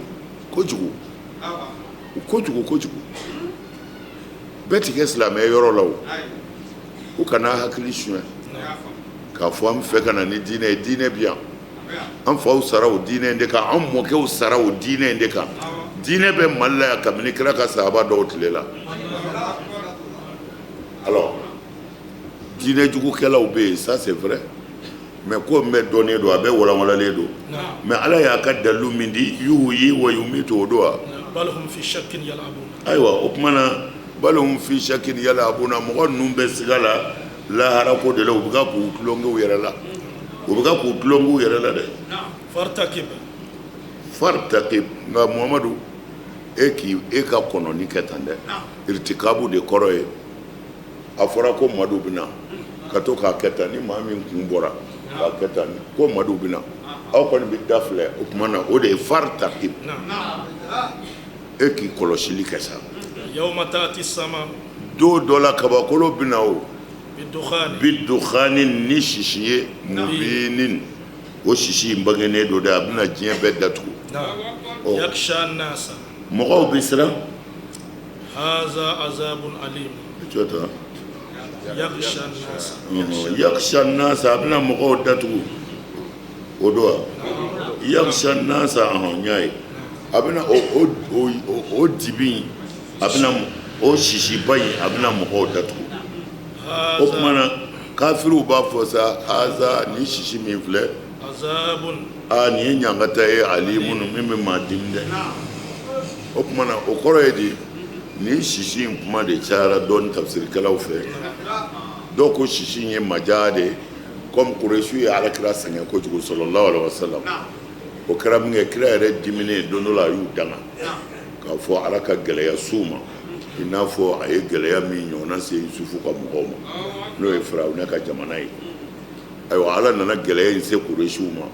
kojugu bɛɛ ti kɛ silamɛya yɔrɔ la u kana hakili suɲɛ k'a fɔ an bɛ fɛ ka na ni diinɛ ye diinɛ bi yan an faw sara o diinɛ in de kan an mɔkɛw sara o diinɛ in de kan diinɛ bɛ Mali la yan kabini kira ka sahaba dɔw tile la alors diinɛ jugukɛlaw bɛ yen ça c'est vrai mais ko n bɛ dɔnnen don a bɛ walanwalalen don mais Ala y'a ka dalilu min di yuhyi wa yumiitu o don wa balhum fi shakkin yal'abun ayiwa o tuma na balhum fi shakkin yal'abun mɔgɔ ninnu bɛ siga la lahara ko de la u bɛ ka k'u tulonkɛw yɛrɛ la dɛ fartakib nka Muhamadu e ka kɔnɔni kɛ tan dɛ irtikabu de kɔrɔ ye a fɔra ko madu bɛ na ka to k'a kɛ tan ni maa min kun bɔra k'a kɛ tan ko madu bɛ na aw kɔni bɛ da filɛ o tuma na o de ye fartakib e k'i kɔlɔsili kɛ sa yawma ta'ti sama don dɔ la kabakolo bɛ na o bidukhani ni sisi ye mubinin o sisi in bangenen don dɛ a bɛna diɲɛ bɛɛ datugu yakhsha an-nasa mɔgɔw bɛ siran haza azabun alim yakhsha an-nasa a bɛna mɔgɔw datugu o don wa yakhsha an-nasa n y'a ye a bɛna o dibi a bɛna o sisiba in a bɛna mɔgɔw datugu o tuma na kafiriw b'a fɔ sa haza ni sisi min filɛ nin ye ɲangata ye alimun min bɛ maa dimi dɛ o tuma na o kɔrɔ ye di nin sisi in kuma de cayara dɔɔni tafsirikɛlaw fɛ dɔw ko sisi in ye maja de comme Kuresiw ye Alakira sɛgɛn kojugu sallallahu alaihi wasallam o kɛra min kɛ kira yɛrɛ diminen don dɔ la a y'u danga k'a fɔ Ala ka gɛlɛya s'u ma i n'a fɔ a ye gɛlɛya min ɲɔgɔnna se Yusufu ka mɔgɔw ma n'o ye Firawuna ka jamana ye ayiwa Ala nana gɛlɛya in se Kuresiw ma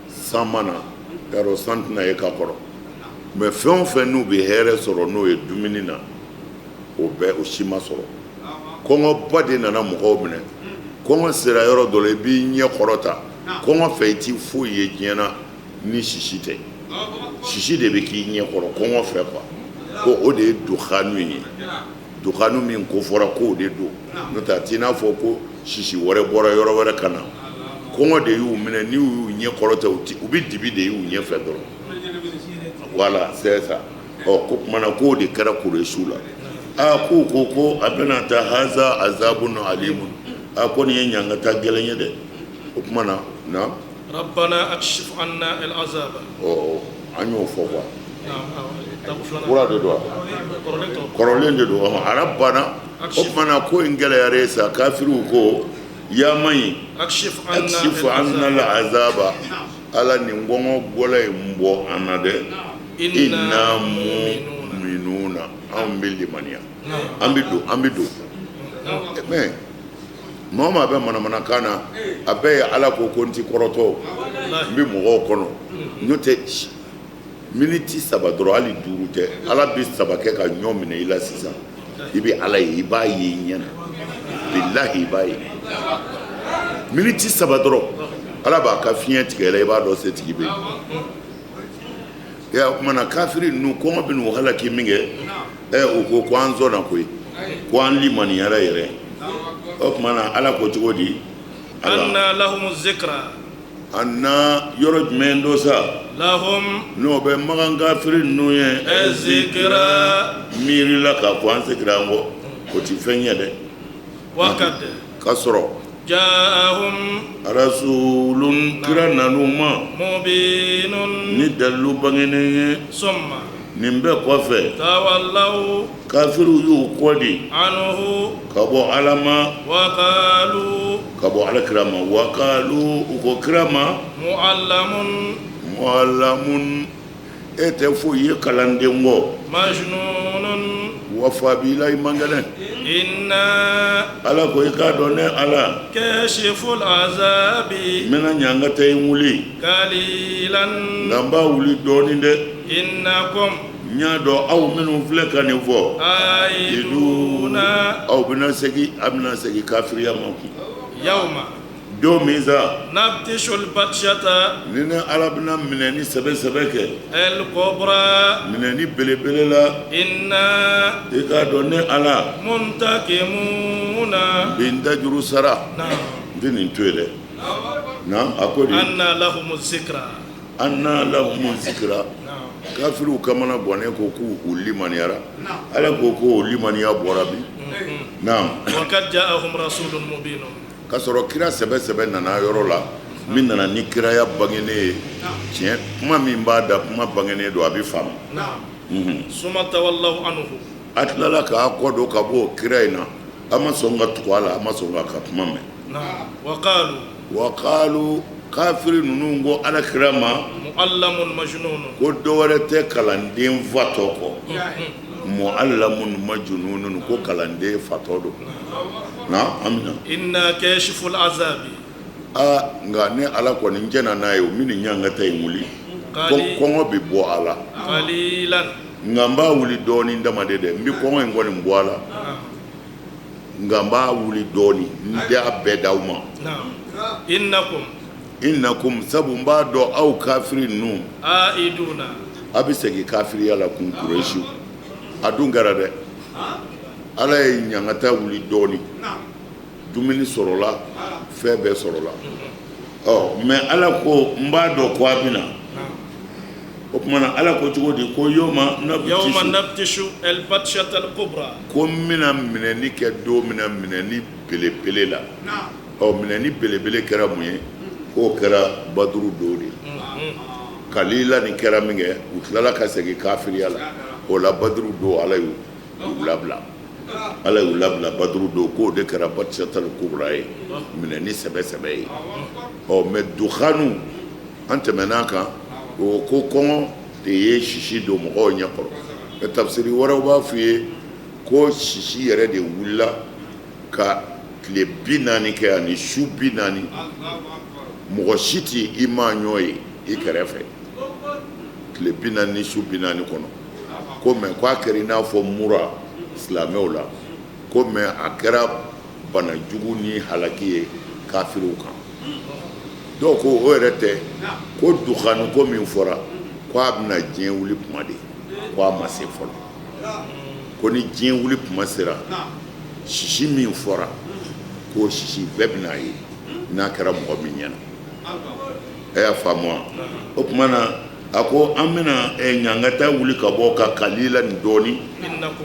san mana yarɔ san tɛna ye ka kɔrɔ mais fɛn o fɛn n'u bɛ hɛrɛ sɔrɔ n'o ye dumuni na o si ma sɔrɔ kɔngɔba de nana mɔgɔw minɛ kɔngɔ sera yɔrɔ dɔ la i b'i ɲɛ kɔrɔta kɔngɔ fɛ i ti foyi ye diɲɛ na ni sisi tɛ sisi de bɛ k'i ɲɛ kɔrɔ kɔngɔ fɛ quoi ko o de ye dukhanu ye dukhanu min ko fɔra ko o de do n'o tɛ a t'i n'a fɔ ko sisi wɛrɛ bɔra yɔrɔ wɛrɛ ka na kɔngɔ de y'u minɛ ni y'u ɲɛ kɔrɔtɛ u bɛ dibi de y'u ɲɛ fɛ dɔrɔn voilà c'est ça ko kumana k'o de kɛra Kuresiw la k'u ko a bɛna taa haza azabun alimun ko nin ye ɲangata gɛlɛn ye dɛ o kumana na rabbana akshif anna al-azaba an y'o fɔ quoi kura de do kɔrɔlen de do rabbana o kumana ko in gɛlɛyara sa kafiriw ko ya maɲi akshif anna al-azaba ala nin gɔngɔ bɔla ye n bɔ an na dɛ inna mu'minuna an bɛ limaniya an bɛ don mais maa o maa bɛ manamanakan na a bɛɛ ye ala ko n ti kɔrɔtɔ n bɛ mɔgɔw kɔnɔ n'o tɛ miniti 3 dɔrɔn hali 5 tɛ ala bɛ 3 kɛ ka ɲɔ minɛ i la sisan i bɛ ala ye i b'a ye i ɲɛna bilahi i b'a ye miniti 3 dɔrɔn ala b'a ka fiɲɛ tigɛ la i b'a dɔn setigi bɛ yen o kumana kafiri ninnu kɔngɔ bɛ n'u halaki min kɛ o ko an zɔnna koyi ko an limaniyara yɛrɛ o kumana ala ko cogo di anna lahum zikra anna yɔrɔ jumɛn do sa lahum n'o bɛ magan kafiri ninnu ye zikra miirila k'a fɔ an segira an kɔ o ti fɛn ye dɛ wakad ka sɔrɔ ja'ahum rasulun kira nanu ma mubinun ni dalilu bangenen ye summa nin bɛɛ kɔfɛ tawallaw kafiriw y'u kɔ di anhu ka bɔ ala ma wa qalu ka bɔ alakira ma wa qalu u ko kira ma muallamun e tɛ foyi ye kalanden kɔ majnunun wafa b'i la i man kɛnɛ inna ala ko i k'a dɔn ne ala kashiful azabi n bɛna ɲangata in wuli qalilan nka n b'a wuli dɔɔnin dɛ innakum n y'a dɔn aw minnu filɛ ka nin fɔ aiduna aw bɛna segin a bɛna segin kafiriya ma kun yawma don min sa nabtishul batshata ni ne ala bɛna minɛni sɛbɛ kɛ el kubra minɛni belebele la inna i k'a dɔn ne ala muntakimuna bi n dajuru sara n tɛ nin to yen dɛ na a ko de anna lahum zikra kafiriw kamana gwanen ko k'u limaniyara ala ko o limaniya bɔra bi naam wa kad ja'ahum rasulun mubinun ka sɔrɔ kira sɛbɛ nana yɔrɔ la min nana ni kiraya bangenen ye tiɲɛ kuma min b'a da kuma bangenen don a bɛ faamu summa tawallaw anhu a tilala k'a kɔ don ka bɔ o kira in na a ma sɔn ka tugu a la a ma sɔn ka kuma mɛn wa qalu kafiri ninnu ko ala kira ma muallamun majnunun ko dɔwɛrɛ tɛ kalanden fatɔ kɔ muallamun majnunun ko kalanden fatɔ don na amina inna kashiful azabi nka ne ala kɔni n jɛna n'a ye o min ni ɲangata in wuli kɔngɔ bɛ bɔ a la qalilan nka n b'a wuli dɔɔnin damaden dɛ n bɛ kɔngɔ in kɔni bɔ a la nka n b'a wuli dɔɔnin n tɛ a bɛɛ d'aw ma innakum sabu n b'a dɔn aw kafiri ninnu aiduna a bɛ segin kafiriya la kun Kuresiw a dun kɛra dɛ ala ye ɲangata wuli dɔɔnin dumuni sɔrɔla fɛn bɛɛ sɔrɔla mɛ ala ko n b'a dɔn ko a bɛna o kumana ala ko cogo di ko yawma nabtishu al-batshata al-kubra ko n bɛna minɛni kɛ don min na minɛni belebele la minɛni belebele kɛra mun ye k'o kɛra baduru don de kalila nin kɛra min kɛ u tilala ka segin kafiriya la o la baduru don ala y'u labila baduru don k'o de kɛra batshata al-kubra ye minɛni sɛbɛ ye mɛ dukhanu an tɛmɛn'a kan o ko kɔngɔ de ye sisi don mɔgɔw ɲɛ kɔrɔ mɛ tafsiri wɛrɛw b'a f'i ye ko sisi yɛrɛ de wulila ka tile 40 kɛ ani su 40 mɔgɔ si tɛ i maɲɔ ye i kɛrɛfɛ tile 40 ni su 40 kɔnɔ ko mɛ k'a kɛra i n'a fɔ mura silamɛw la ko mɛ a kɛra banajugu ni halaki ye kafiriw kan dɔw ko o yɛrɛ tɛ ko dukhanu ko min fɔra ko a bɛna diɲɛ wuli kuma de ko a ma se fɔlɔ ko ni diɲɛ wuli kuma sera sisi min fɔra k'o sisi bɛɛ bɛna ye n'a kɛra mɔgɔ min ɲɛna e y'a faamu wa o tuma na a ko an bɛna ɲangata wuli ka bɔ ka kalila nin dɔɔni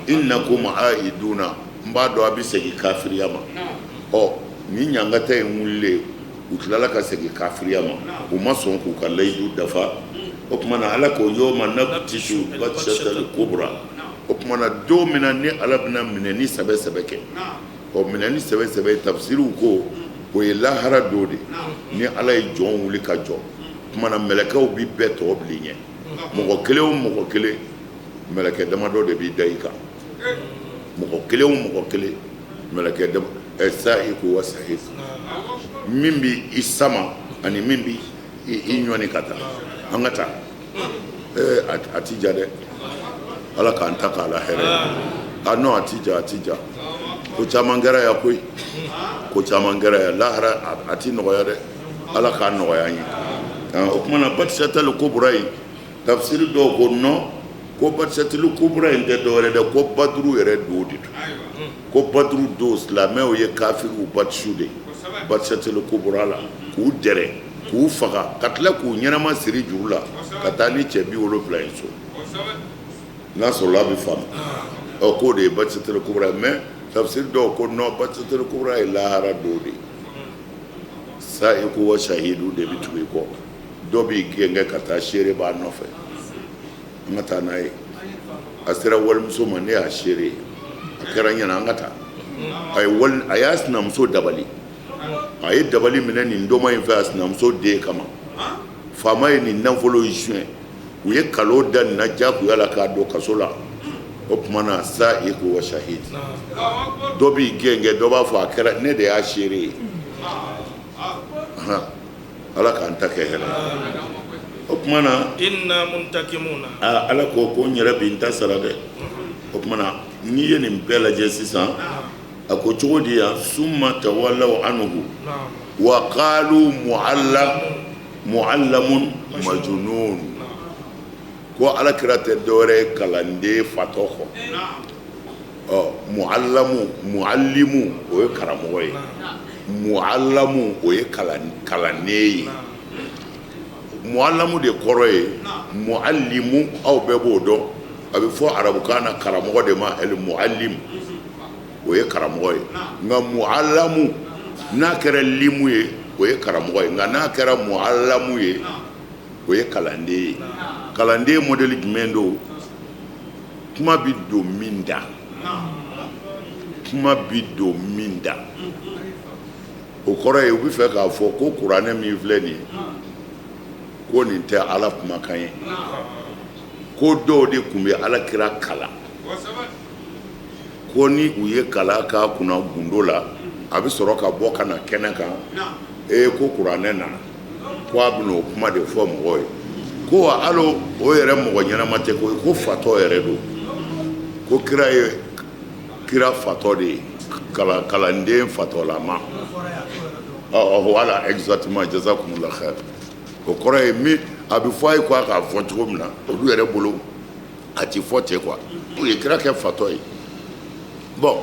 innakum aiduna n b'a dɔn a bɛ segin kafiriya ma ni ɲangata in wulilen u tilala ka segin kafiriya ma u ma sɔn k'u ka layidu dafa o tuma na ala ko yawma nabtishu batshatal kubra o tuma na don min na ni ala bɛna minɛni sɛbɛ sɛbɛ kɛ minɛni sɛbɛ sɛbɛ tafsiriw ko o ye lahara don de ni ala ye jɔn wuli ka jɔ o tuma na mɛlɛkɛw bi bɛɛ tɔ bilen ɲɛ mɔgɔ kelen o mɔgɔ kelen mɛlɛkɛ damadɔ de b'i da i kan mɔgɔ kelen o mɔgɔ kelen mɛlɛkɛ damadɔ sa'iqu wa sahih min bi i sama ani min bi i ɲɔni ka taa an ka taa a ti ja dɛ ala k'an ta k'a la hɛrɛ non a ti ja ko caman kɛra ya koyi ko caman kɛra ya lahara a ti nɔgɔya dɛ ala k'a nɔgɔya an ye o tuma na batshatal kubra in tafsiri dɔw ko non ko batshatal kubra in tɛ dɔwɛrɛ dɛ ko baduru yɛrɛ don de don ko baduru don silamɛw ye kafiriw batshu de batshatal kubra la k'u dɛrɛ k'u faga ka tila k'u ɲɛnama siri juru la ka taa ni cɛ 70 ye so n'a sɔrɔla a bɛ faamu k'o de ye batshatal kubra mais tafsiri dɔw ko non batshatal kubra ye lahara don de sa'iqu wa shahidu de bɛ tugu i kɔ dɔ b'i gɛngɛ ka taa seere b'a nɔfɛ an ka taa n'a ye a sera walimuso ma ne y'a seere ye a kɛra ɲɛna an ka taa a y'a sinamuso dabali a ye dabali minɛ nin dɔmɔ in fɛ a sinamuso den kama faama ye nin nafolo joint u ye kalo da nin na jagoya la k'a don kaso la o tuma na sa'iqu wa shahid dɔ b'i gɛngɛ dɔ b'a fɔ a kɛra ne de y'a seere ye ala k'an ta kɛ hɛrɛ o tuma na inna muntakimuna ala ko n yɛrɛ bɛ n ta sara dɛ o tuma na n'i ye nin bɛɛ lajɛ sisan a ko cogo di yan summa tawallaw anhu wa qalu muallamun majnun ko ala kira tɛ dɔwɛrɛ ye kalanden fatɔ kɔ muallimu o ye karamɔgɔ ye muallamu o ye kalannen ye muallamu de kɔrɔ ye muallimu aw bɛɛ b'o dɔn a bɛ fɔ arabukan na karamɔgɔ de ma el muallim o ye karamɔgɔ ye nka muallamu n'a kɛra limu ye o ye karamɔgɔ ye nka n'a kɛra muallamu ye o ye kalanden ye kalanden modèle jumɛn don kuma bi don min da kuma bi don min da o kɔrɔ ye u bɛ fɛ k'a fɔ ko kuranɛ min filɛ nin ye ko nin tɛ ala kumakan ye ko dɔw de tun bɛ ala kira kala ko ni u ye kala k'a kunna gundo la a bɛ sɔrɔ ka bɔ ka na kɛnɛ kan ko kuranɛ nana ko a bɛna o kuma de fɔ mɔgɔw ye ko wa hali o yɛrɛ mɔgɔ ɲɛnama tɛ ko fatɔ yɛrɛ don ko kira ye kira fatɔ de ye kalanden fatɔlama voilà exactement jazakumullah khair o kɔrɔ ye min a bɛ fɔ a ye ko a k'a fɔ cogo min na olu yɛrɛ bolo a ti fɔ ten quoi o ye kira kɛ fatɔ ye bon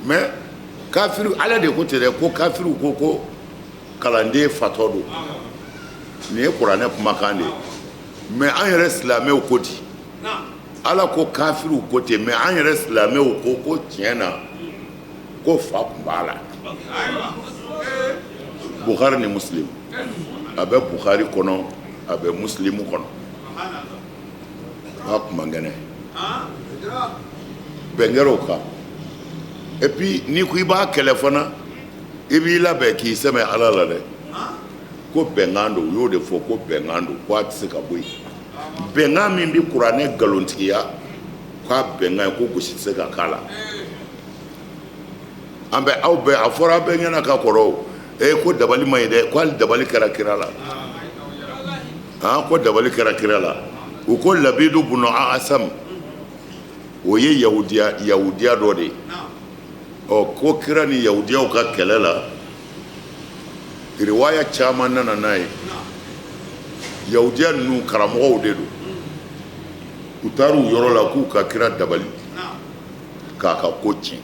mais kafiri ala de ko ten dɛ ko kafiriw ko kalanden fatɔ don nin ye kuranɛ kumakan de ye mais an yɛrɛ silamɛw ko di ala ko kafiriw ko ten mais an yɛrɛ silamɛw ko tiɲɛ na ko fa tun b'a la Bukhari ni Muslim a bɛ Bukhari kɔnɔ a bɛ Muslimu kɔnɔ a kuma gɛnɛ bɛn kɛra o kan et puis n'i ko i b'a kɛlɛ fana i b'i labɛn k'i sɛmɛ ala la dɛ ko bɛnkan don u y'o de fɔ ko bɛnkan don ko a tɛ se ka bɔ yen bɛnkan min bɛ kuranɛ nkalontigiya k'a bɛnkan ye ko gosi tɛ se ka k'a la an bɛ aw bɛɛ a fɔra bɛɛ ɲɛna ka kɔrɔ o ko dabali ma ɲi dɛ ko hali dabali kɛra kira la ko dabali kɛra kira la u ko Labidu bunu Asam o ye yahudiya dɔ de ye ko kira ni yahudiyaw ka kɛlɛ la riwaya caman nana n'a ye yahudiya ninnu karamɔgɔw de don u taara u yɔrɔ la k'u ka kira dabali k'a ka ko tiɲɛ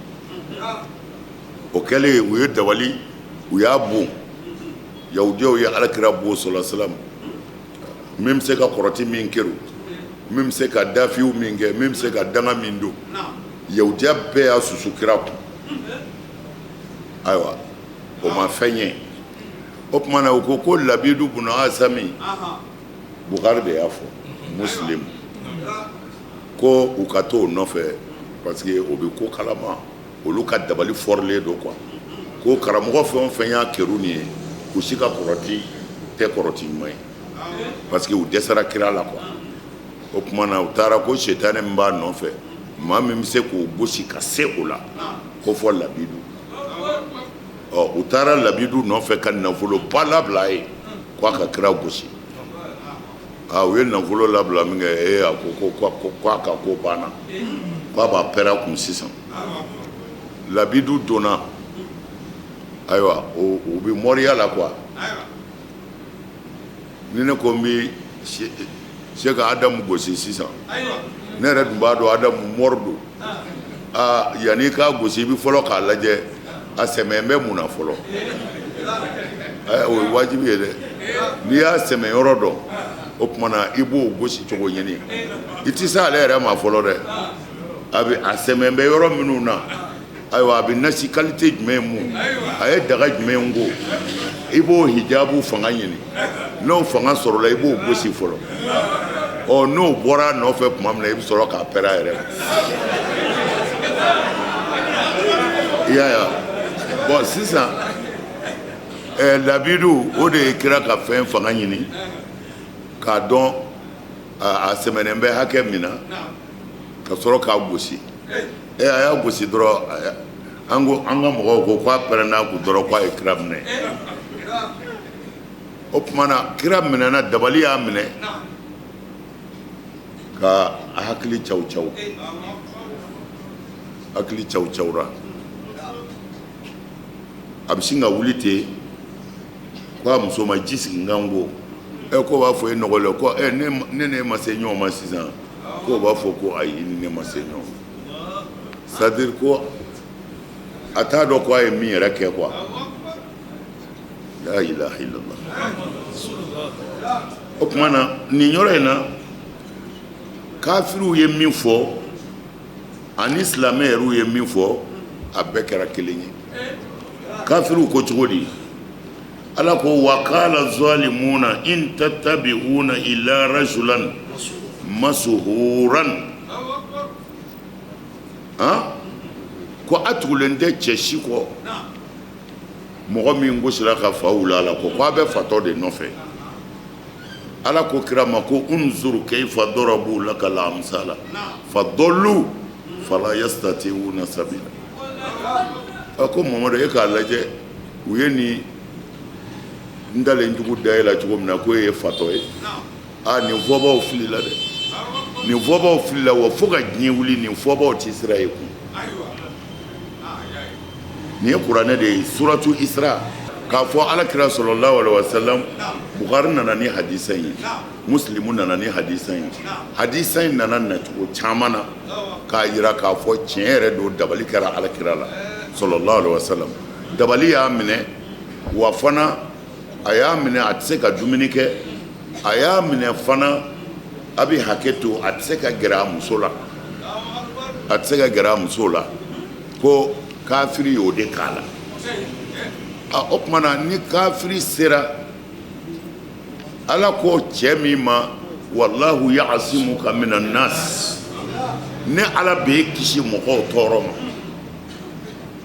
o kɛlen u ye dabali u y'a bon yahudiyaw ye alakira bon sallallahu alaihi wasallam min bɛ se ka kɔrɔti min kɛru min bɛ se ka dafiw min kɛ min bɛ se ka danga min don yahudiya bɛɛ y'a susu kira kun ayiwa o ma fɛn ye o tuma na u ko labidu bun asami Bukhari de y'a fɔ Muslim ko u ka t'o nɔfɛ parce que o bɛ ko kalama olu ka dabali fɔrilen don quoi ko karamɔgɔ fɛn o fɛn y'a kɛru nin ye u si ka kɔrɔti tɛ kɔrɔti ɲuman ye parce que u dɛsɛra kira la quoi o tuma na u taara ko sitani min b'a nɔfɛ maa min bɛ se k'o gosi ka se o la ko fɔ labidu u taara labidu nɔfɛ ka nafoloba labila a ye k'a ka kira gosi u ye nafolo labila min kɛ a ko k'a ka ko banna k'a b'a pɛrɛn kun sisan labidu donna ayiwa o bɛ mɔriya la quoi ni ne ko n bɛ se ka Adamu gosi sisan ne yɛrɛ dun b'a dɔn Adamu mɔri don yanni i k'a gosi i bɛ fɔlɔ k'a lajɛ a sɛmɛ bɛ mun na fɔlɔ o ye wajibi ye dɛ n'i y'a sɛmɛ yɔrɔ dɔn o tuma na i b'o gosi cogo ɲini i tɛ se ale yɛrɛ ma fɔlɔ dɛ a sɛmɛ bɛ yɔrɔ minnu na ayiwa a bɛ nasi kalite jumɛn mun a ye daga jumɛn ko i b'o hijabu fanga ɲini n'o fanga sɔrɔla i b'o gosi fɔlɔ n'o bɔra a nɔfɛ tuma min na i bɛ sɔrɔ k'a pɛrɛn a yɛrɛ ma i y'a ye bon sisan labidu o de ye kira ka fɛn fanga ɲini k'a dɔn a sɛmɛnen bɛ hakɛ min na ka sɔrɔ k'a gosi a y'a gosi dɔrɔn an ka mɔgɔw ko k'a pɛrɛnna kun dɔrɔn k'a ye kira minɛ o tuma na kira minɛna dabali y'a minɛ ka a hakili caw cawra a bɛ sin ka wuli ten k'a muso ma ji sigi n kan ko ko b'a fɔ e nɔgɔlen ko ne ma se ɲɔgɔn ma sisan ko b'a fɔ ko ayi ni ne ma se ɲɔgɔn c'est à dire ko a t'a dɔn ko a ye min yɛrɛ kɛ quoi la ilaha illallah o tuma na nin yɔrɔ in na kafiriw ye min fɔ ani silamɛ yɛrɛw ye min fɔ a bɛɛ kɛra kelen ye kafiriw ko cogo di ala ko wa qala zalimuna in tattabi'una illa rajulan masuhuran ko a tugulen tɛ cɛ si kɔ mɔgɔ min gosira ka fa wula la ko a bɛ fatɔ de nɔfɛ ala ko kira ma ko unzur kayfa darabu laka al-amsala fadallu fala yastati'una sabila ko Mamadu e k'a lajɛ u ye nin n dalen jugu da e la cogo min na ko e ye fatɔ ye nin fɔbaw filila dɛ nin fɔbaw filila wa fo ka diɲɛ wuli nin fɔbaw tɛ sira ye kun nin ye kuranɛ de ye suratu Isra k'a fɔ alakira sallallahu alaihi wasallam Bukhari nana ni hadisa in ye Muslimu nana ni hadisa in ye hadisa in nana nacogo caman na k'a jira k'a fɔ tiɲɛ yɛrɛ don dabali kɛra alakira la sallallahu alaihi wasallam dabali y'a minɛ wa fana a y'a minɛ a tɛ se ka dumuni kɛ a y'a minɛ fana a bɛ hakɛ to a tɛ se ka gɛrɛ a muso la ko kafiri y'o de k'a la o tuma na ni kafiri sera ala ko cɛ min ma wallahu ya'asimuka minan nas ne ala bɛ kisi mɔgɔw tɔɔrɔ ma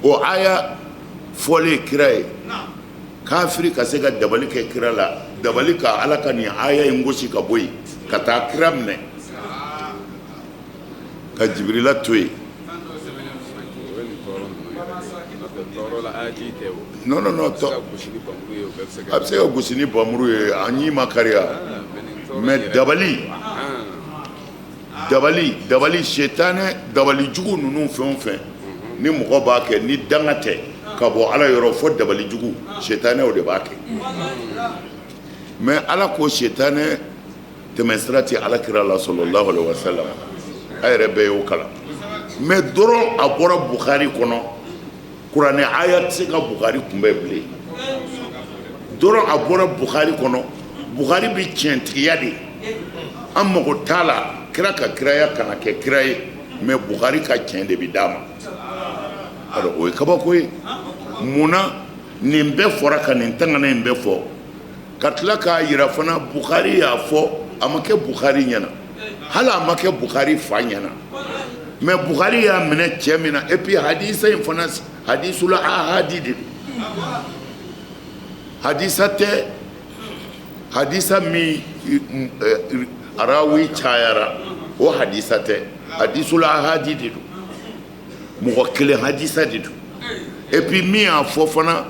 o aya fɔlen kira ye kafiri ka se ka dabali kɛ kira la dabali ka ala ka nin aya in gosi ka bɔ yen ka taa kira minɛ ka Jibirila to yen non a bɛ se ka gosi ni bamuru ye a ɲi ma kariya mais dabali sitani dabali jugu ninnu fɛn o fɛn ni mɔgɔ b'a kɛ ni danga tɛ ka bɔ ala yɔrɔ fo dabali jugu sitani o de b'a kɛ mais ala ko sitani tɛmɛsira tɛ alakira la sallallahu alaihi wasallam a yɛrɛ bɛɛ y'o kalan mais dɔrɔn a bɔra Bukhari kɔnɔ kuranɛ aya tɛ se ka Bukhari kunbɛn bilen dɔrɔn a bɔra Bukhari kɔnɔ Bukhari bɛ tiɲɛtigiya de an mago t'a la kira ka kiraya kana kɛ kira ye mais Bukhari ka tiɲɛ de bɛ d'a ma alors o ye kabako ye munna nin bɛɛ fɔra ka nin tangana in bɛɛ fɔ ka tila k'a yira fana Bukhari y'a fɔ a ma kɛ Bukhari ɲɛna hali a ma kɛ Bukhari fa ɲɛna mais Bukhari y'a minɛ cɛ min na et puis hadisa in fana hadisul ahadi de hadisa tɛ hadisa min arawi cayara o hadisa tɛ hadisul ahadi de don mɔgɔ kelen hadisa de don et puis min y'a fɔ fana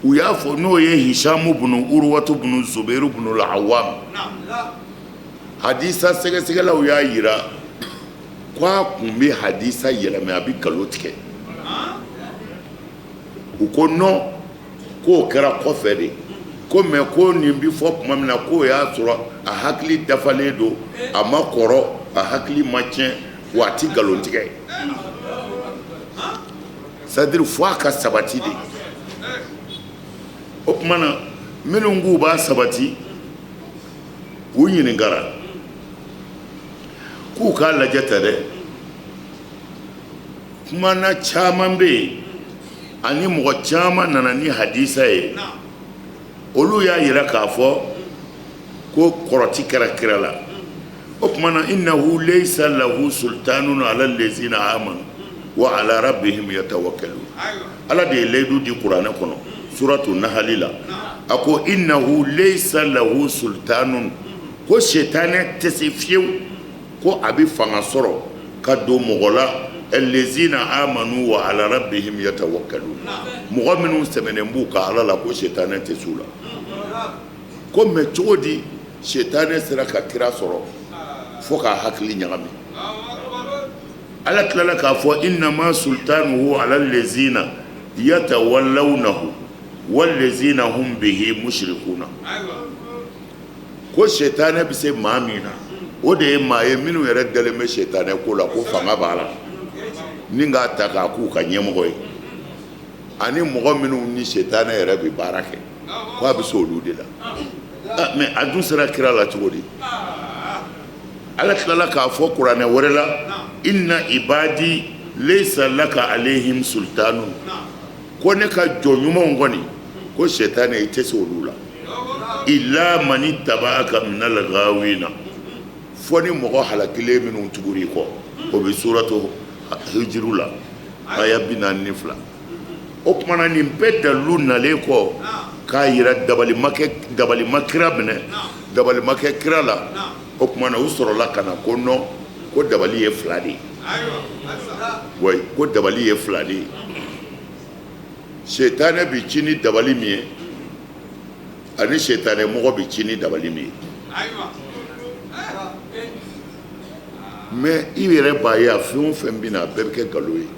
u y'a fɔ n'o ye Hishamu bunu Urwatu bunu Zubairu bunu al-Awwam hadisa sɛgɛsɛgɛlaw y'a yira k'a kun bɛ hadisa yɛlɛmɛ a bɛ nkalon tigɛ u ko non k'o kɛra kɔfɛ de ko mais ko nin bɛ fɔ tuma min na k'o y'a sɔrɔ a hakili dafalen don a ma kɔrɔ a hakili ma tiɲɛ wa a tɛ nkalon tigɛ c'est à dire fo a ka sabati de o tuma na minnu k'u b'a sabati u ɲininkara k'u k'a lajɛ tɛ dɛ kumana caman bɛ yen ani mɔgɔ caman nana ni hadisa ye olu y'a yira k'a fɔ ko kɔrɔti kɛra kira la o tuma na innahu laysa lahu sultanun ala allazina amanu wa ala rabbihim yatawakkalun ala de ye layidu di kuranɛ kɔnɔ suratu nahali la a ko innahu laysa lahu sultanun ko shetane tɛ se fiyewu ko a bɛ fanga sɔrɔ ka don mɔgɔ la allazina amanu wa ala rabbihim yatawakkalun mɔgɔ minnu sɛmɛnen b'u ka ala la ko shetane tɛ s'u la ko mais cogo di shetane sera ka kira sɔrɔ fo k'a hakili ɲagami ala tilala k'a fɔ innama sultanuhu ala allazina yatawallawnahu wallazina hum bihi mushrikuna ko shetane bɛ se maa min na o de ye maa ye minnu yɛrɛ dalen bɛ shetane ko la ko fanga b'a la ni k'a ta k'a k'u ka ɲɛmɔgɔ ye ani mɔgɔ minnu ni shetane yɛrɛ bɛ baara kɛ ko a bɛ se olu de la mais a dun sera kira la cogo di ala tilala k'a fɔ kuranɛ wɛrɛ la inna ibadi laysa laka alayhim sultanun ko ne ka jɔn ɲumanw kɔni ko shetane i tɛ se olu la illa man ittaba'aka minal ghawina fo ni mɔgɔ halakilen minnu tugur'i kɔ o bɛ suratu hijiru la aya 42 o tuma na nin bɛɛ dalilu nalen kɔ k'a yira dabalima kira minɛ dabalima kɛ kira la o tuma na u sɔrɔla ka na ko non ko dabali ye fila de ye oui ko dabali ye fila de ye shetane bɛ ci ni dabali min ye ani shetane mɔgɔ bɛ ci ni dabali min ye mais i yɛrɛ b'a ye a fɛn o fɛn bɛ na a bɛɛ bɛ kɛ nkalon ye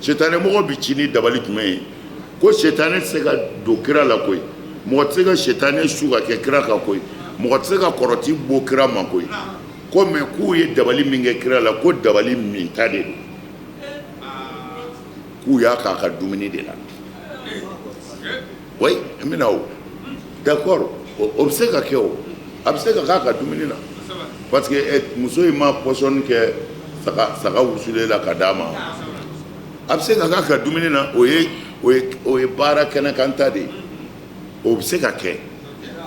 shetane mɔgɔ bɛ ci ni dabali jumɛn ye ko shetane tɛ se ka don kira la koyi mɔgɔ tɛ se ka shetane su ka kɛ kira kan koyi mɔgɔ tɛ se ka kɔrɔti bɔ kira ma koyi ko mais k'u ye dabali min kɛ kira la ko dabali min ta de don k'u y'a k'a ka dumuni de la oui n bɛna o d'accord o bɛ se ka kɛ o a bɛ se ka k'a ka dumuni na parce que muso in ma pɔsɔni kɛ saga wusulen la ka d'a ma a bɛ se ka k'a ka dumuni na o ye baara kɛnɛkanta de ye o bɛ se ka kɛ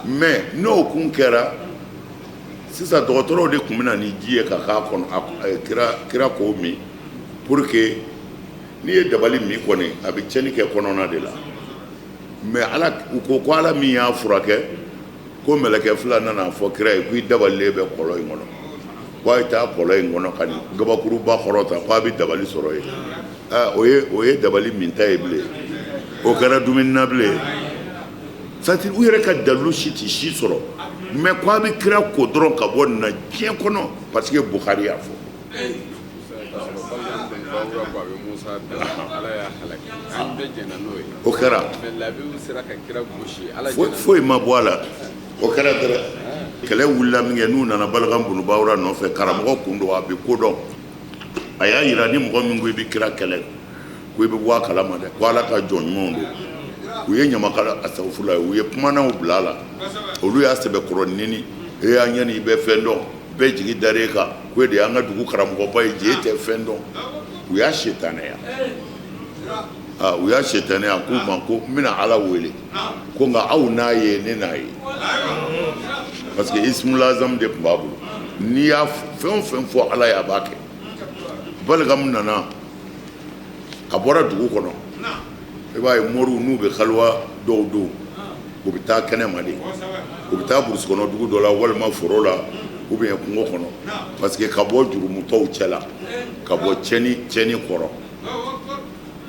mais n'o kun kɛra sisan dɔgɔtɔrɔw de tun bɛ na ni ji ye ka k'a kɔnɔ kira k'o min pour que n'i ye dabali min kɔni a bɛ tiɲɛni kɛ kɔnɔna de la mais ala u ko ala min y'a furakɛ ko mɛlɛkɛ fila nana fɔ kira ye ko i dabalilen bɛ kɔlɔn in kɔnɔ ko a ye taa kɔlɔn in kɔnɔ ka nin gabakuruba kɔrɔta ko a bɛ dabali sɔrɔ yen o ye dabali min ta ye bilen o kɛra dumuni na bilen c'est-à-dire u yɛrɛ ka dalilu si tɛ si sɔrɔ mais ko a bɛ kira ko dɔrɔn ka bɔ nin na diɲɛ kɔnɔ parce que Bukhari y'a fɔ. o kɛra foyi ma bɔ a la o kɛra dɛrɛ kɛlɛ wulila min kɛ n'u nana Balakan bunu Bawura nɔfɛ karamɔgɔ kun don a bɛ ko dɔn a y'a yira ni mɔgɔ min ko i bɛ kira kɛlɛ ko i bɛ bɔ a kalama dɛ ko ala ka jɔn ɲumanw don u ye ɲamakala asafurulayi u ye kumanaw bila a la olu y'a sɛbɛkɔrɔ nini an ɲani i bɛ fɛn dɔn bɛɛ jigi dar'e kan ko e de y'an ka dugu karamɔgɔba ye je e tɛ fɛn dɔn u y'a setanɛya u y'a setanɛya k'u ma ko n bɛna ala wele ko nka aw n'a ye ne n'a ye parce que ismul azam de tun b'a bolo n'i y'a fɛn o fɛn fɔ ala ye a b'a kɛ Balgamu nana a bɔra dugu kɔnɔ i b'a ye moriw n'u bɛ kaliwa dɔw don u bɛ taa kɛnɛma de u bɛ taa burusi kɔnɔ dugu dɔ la walima foro la ou bien kungo kɔnɔ parce que ka bɔ jurumutɔw cɛla ka bɔ cɛni kɔrɔ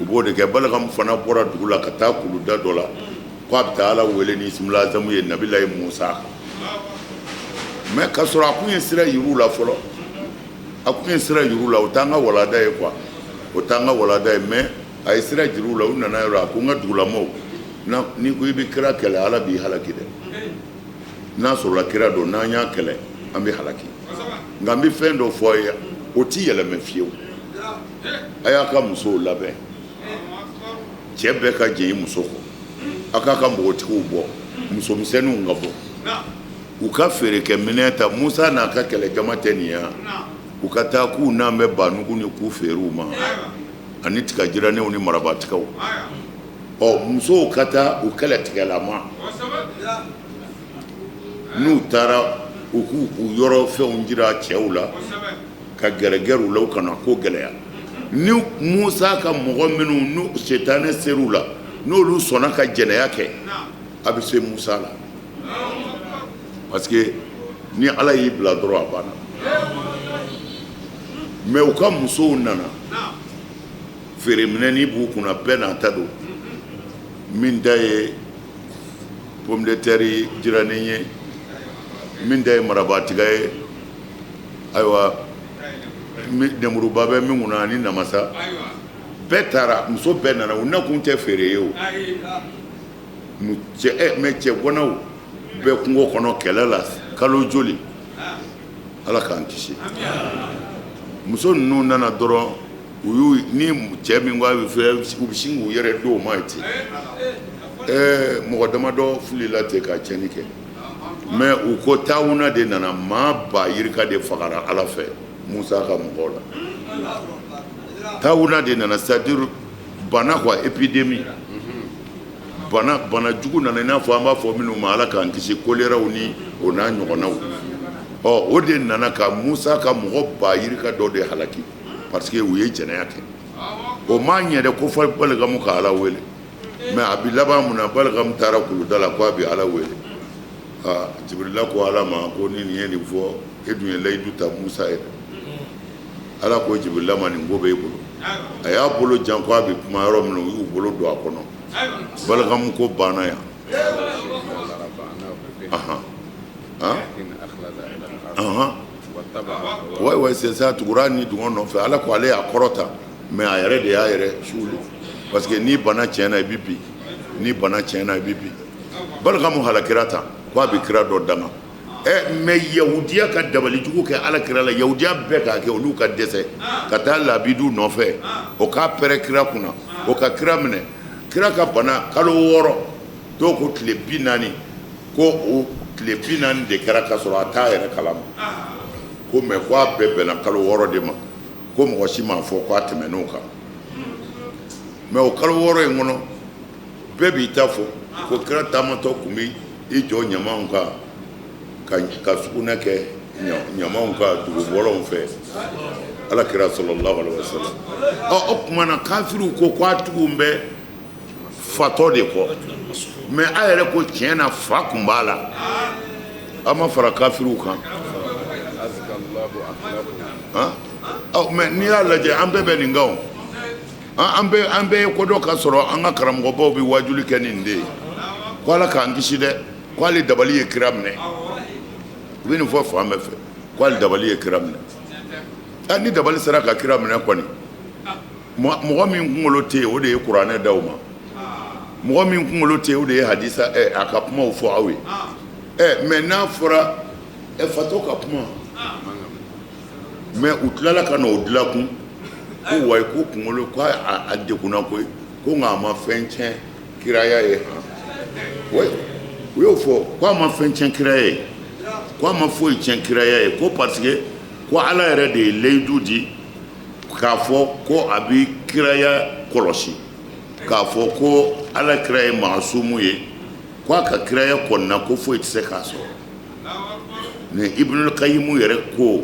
u b'o de kɛ Balgamu fana bɔra dugu la ka taa kuluda dɔ la ko a bɛ taa ala wele ni ismul azamu ye nabilayi Musa mais ka sɔrɔ a kun ye sira yir'u la fɔlɔ a kun ye sira yir'u la o t'an ka walada ye quoi o t'an ka walada ye mais a ye sira jir'u la u nana yɔrɔ a ko n ka dugulamaw n'i ko i bɛ kira kɛlɛ ala b'i halaki dɛ n'a sɔrɔla kira don n'an y'a kɛlɛ an bɛ halaki nka n bɛ fɛn dɔ fɔ aw ye o t'i yɛlɛmɛ fiyewu a y'a ka musow labɛn cɛ bɛɛ ka jɛn i muso kɔ a k'a ka npogotigiw bɔ musomisɛnninw ka bɔ u ka feerekɛ minɛn ta Musa n'a ka kɛlɛjama tɛ nin ye u ka taa k'u n'an bɛ banugu ni k'u feere u ma ani tigajiranew ni marabatikaw musow ka taa u kɛlɛtigɛlama n'u taara u k'u yɔrɔ fɛnw jira cɛw la ka gɛrɛgɛrɛ u la u kana ko gɛlɛya ni Musa ka mɔgɔ minnu n'u setanɛ ser'u la n'olu sɔnna ka jɛnɛya kɛ a bɛ se Musa la parce que ni ala y'i bila dɔrɔn a banna mais u ka musow nana feere minɛnni b'u kunna bɛɛ n'a ta don min ta ye pomme de terre jiranen ye min ta ye marabatiga ye ayiwa nemuruba bɛ min kunna ani namasa bɛɛ taara muso bɛɛ nana u nakun tɛ feere ye o mais cɛ gɔnnaw bɛɛ kungo kɔnɔ kɛlɛ la kalo joli ala k'an kisi muso ninnu nana dɔrɔn u y'u ni cɛ min ko a bɛ fɛ u bɛ sin k'u yɛrɛ d'o ma ten mɔgɔ damadɔ filila ten ka tiɲɛni kɛ mais u ko Tawuna de nana maa ba yirika de fagara ala fɛ Musa ka mɔgɔw la Tawuna de nana c'est-à-dire bana quoi épidémie bana jugu nana i n'a fɔ an b'a fɔ minnu ma ala k'an kisi koleraw ni o n'a ɲɔgɔnnaw o de nana ka Musa ka mɔgɔ ba yirika dɔ de halaki parce que u ye jɛnɛya kɛ o m'a ɲɛ dɛ ko fɔ Balgamu ka ala wele mais a bi laban mun na Balgamu taara kuluda la ko a bɛ ala wele Jibirila ko ala ma ko ni nin ye nin fɔ e dun ye layidu ta Musa ye ala ko Jibirila ma nin ko b'e bolo a y'a bolo jan ko a bɛ kuma yɔrɔ min na u y'u bolo don a kɔnɔ Balgamu ko banna yan ouais c'est ça tugura ni dungo nɔfɛ ala ko ale y'a kɔrɔta mais a yɛrɛ de y'a yɛrɛ suuli parce que ni bana tiɲɛna i bɛ bin ni bana tiɲɛna i bɛ bin Balgamu halakira tan ko a bɛ kira dɔ danga mais yahudiya ka dabalijugu kɛ ala kira la yahudiya bɛɛ k'a kɛ olu ka dɛsɛ ka taa labidu nɔfɛ o k'a pɛrɛ kira kunna o ka kira minɛ kira ka bana kalo 6 dɔw ko tile 40 ko o tile 40 de kɛra ka sɔrɔ a t'a yɛrɛ kalama ko mais ko a bɛɛ bɛnna kalo 6 de ma ko mɔgɔ si m'a fɔ ko a tɛmɛn'o kan mais o kalo 6 in kɔnɔ bɛɛ b'i ta fɔ ko kira taamatɔ kun bɛ i jɔ ɲamaw kan ka sugunɛ kɛ ɲamaw ka dugubɔlaw fɛ ala kira sallallahu alaihi wasallam o kumana kafiriw ko a tugu bɛ fatɔ de kɔ mais a yɛrɛ ko tiɲɛ na fa kun b'a la a ma fara kafiriw kan mais n'i y'a lajɛ an bɛɛ bɛ nin kan o an bɛɛ ye ko dɔ ka sɔrɔ an ka karamɔgɔbaw bɛ wajuli kɛ nin de ye ko ala k'an kisi dɛ ko ale dabali ye kira minɛ u bɛ nin fɔ fan bɛɛ fɛ ko ale dabali ye kira minɛ ni dabali sera ka kira minɛ kɔni mɔgɔ min kunkolo tɛ yen o de ye kuranɛ d'aw ma mɔgɔ min kunkolo tɛ yen o de ye hadisa a ka kumaw fɔ aw ye mais n'a fɔra fatɔ ka kuma mais u tilala ka n'o dilan kun ko way ko kunkolo ko a dekuna koy ko nga ma fɛn tiɲɛ kiraya ye oui o y'o fɔ ko a ma fɛn tiɲɛ kiraya ye ko a ma foyi tiɲɛ kiraya ye ko parce que ko ala yɛrɛ de ye layidu di k'a fɔ ko a bi kiraya kɔlɔsi k'a fɔ ko ala kira ye maasumu ye ko a ka kiraya kɔnɔna ko foyi tɛ se k'a sɔrɔ ni ibnul qayyim yɛrɛ ko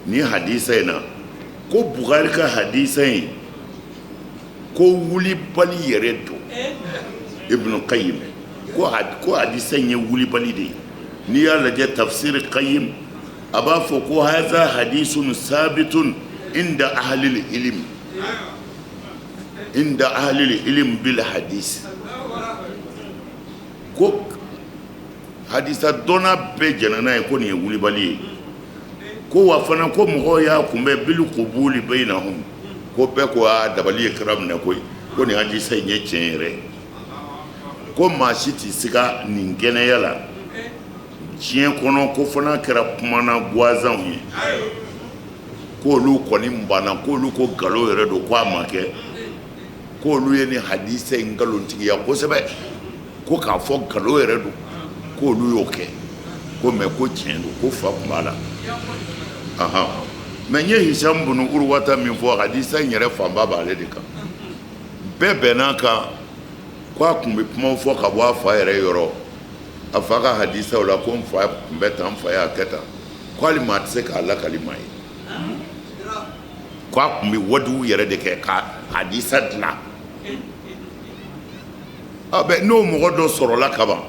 ni hadisa in na ko Bukhari ka hadisa in ko wulibali yɛrɛ don ibnul qayyim ko hadisa in ye wulibali de ye n'i y'a lajɛ tafsir qayyim a b'a fɔ ko haza hadisun sabitun inda ahlil ilm bil hadis ko hadisa dɔnna bɛɛ jɛnna n'a ye ko nin ye wulibali ye ko wa fana ko mɔgɔw y'a kunbɛn bil qubuli bainahum ko bɛɛ ko a dabali ye kira minɛ koyi ko nin hadisa in ye tiɲɛ yɛrɛ ko maa si tɛ se ka nin kɛnɛya la diɲɛ kɔnɔ ko fana kɛra kumana guazanw ye k'olu kɔni banna k'olu ko nkalon yɛrɛ don ko a ma kɛ k'olu ye nin hadisa in nkalontigiya kosɛbɛ ko k'a fɔ nkalon yɛrɛ don k'olu y'o kɛ ko mɛ ko tiɲɛ don ko fa tun b'a la mɛ n ye Hisham bunu Urwata min fɔ hadisa in yɛrɛ fanba b'ale de kan bɛɛ bɛnn'a kan ko a tun bɛ kumaw fɔ ka bɔ a fa yɛrɛ yɔrɔ a fa ka hadisaw la ko n fa tun bɛ tan n fa y'a kɛ tan ko hali maa tɛ se k'a lakali maa ye ko a tun bɛ waduw yɛrɛ de kɛ ka hadisa dilan bɛ n'o mɔgɔ dɔ sɔrɔla kaban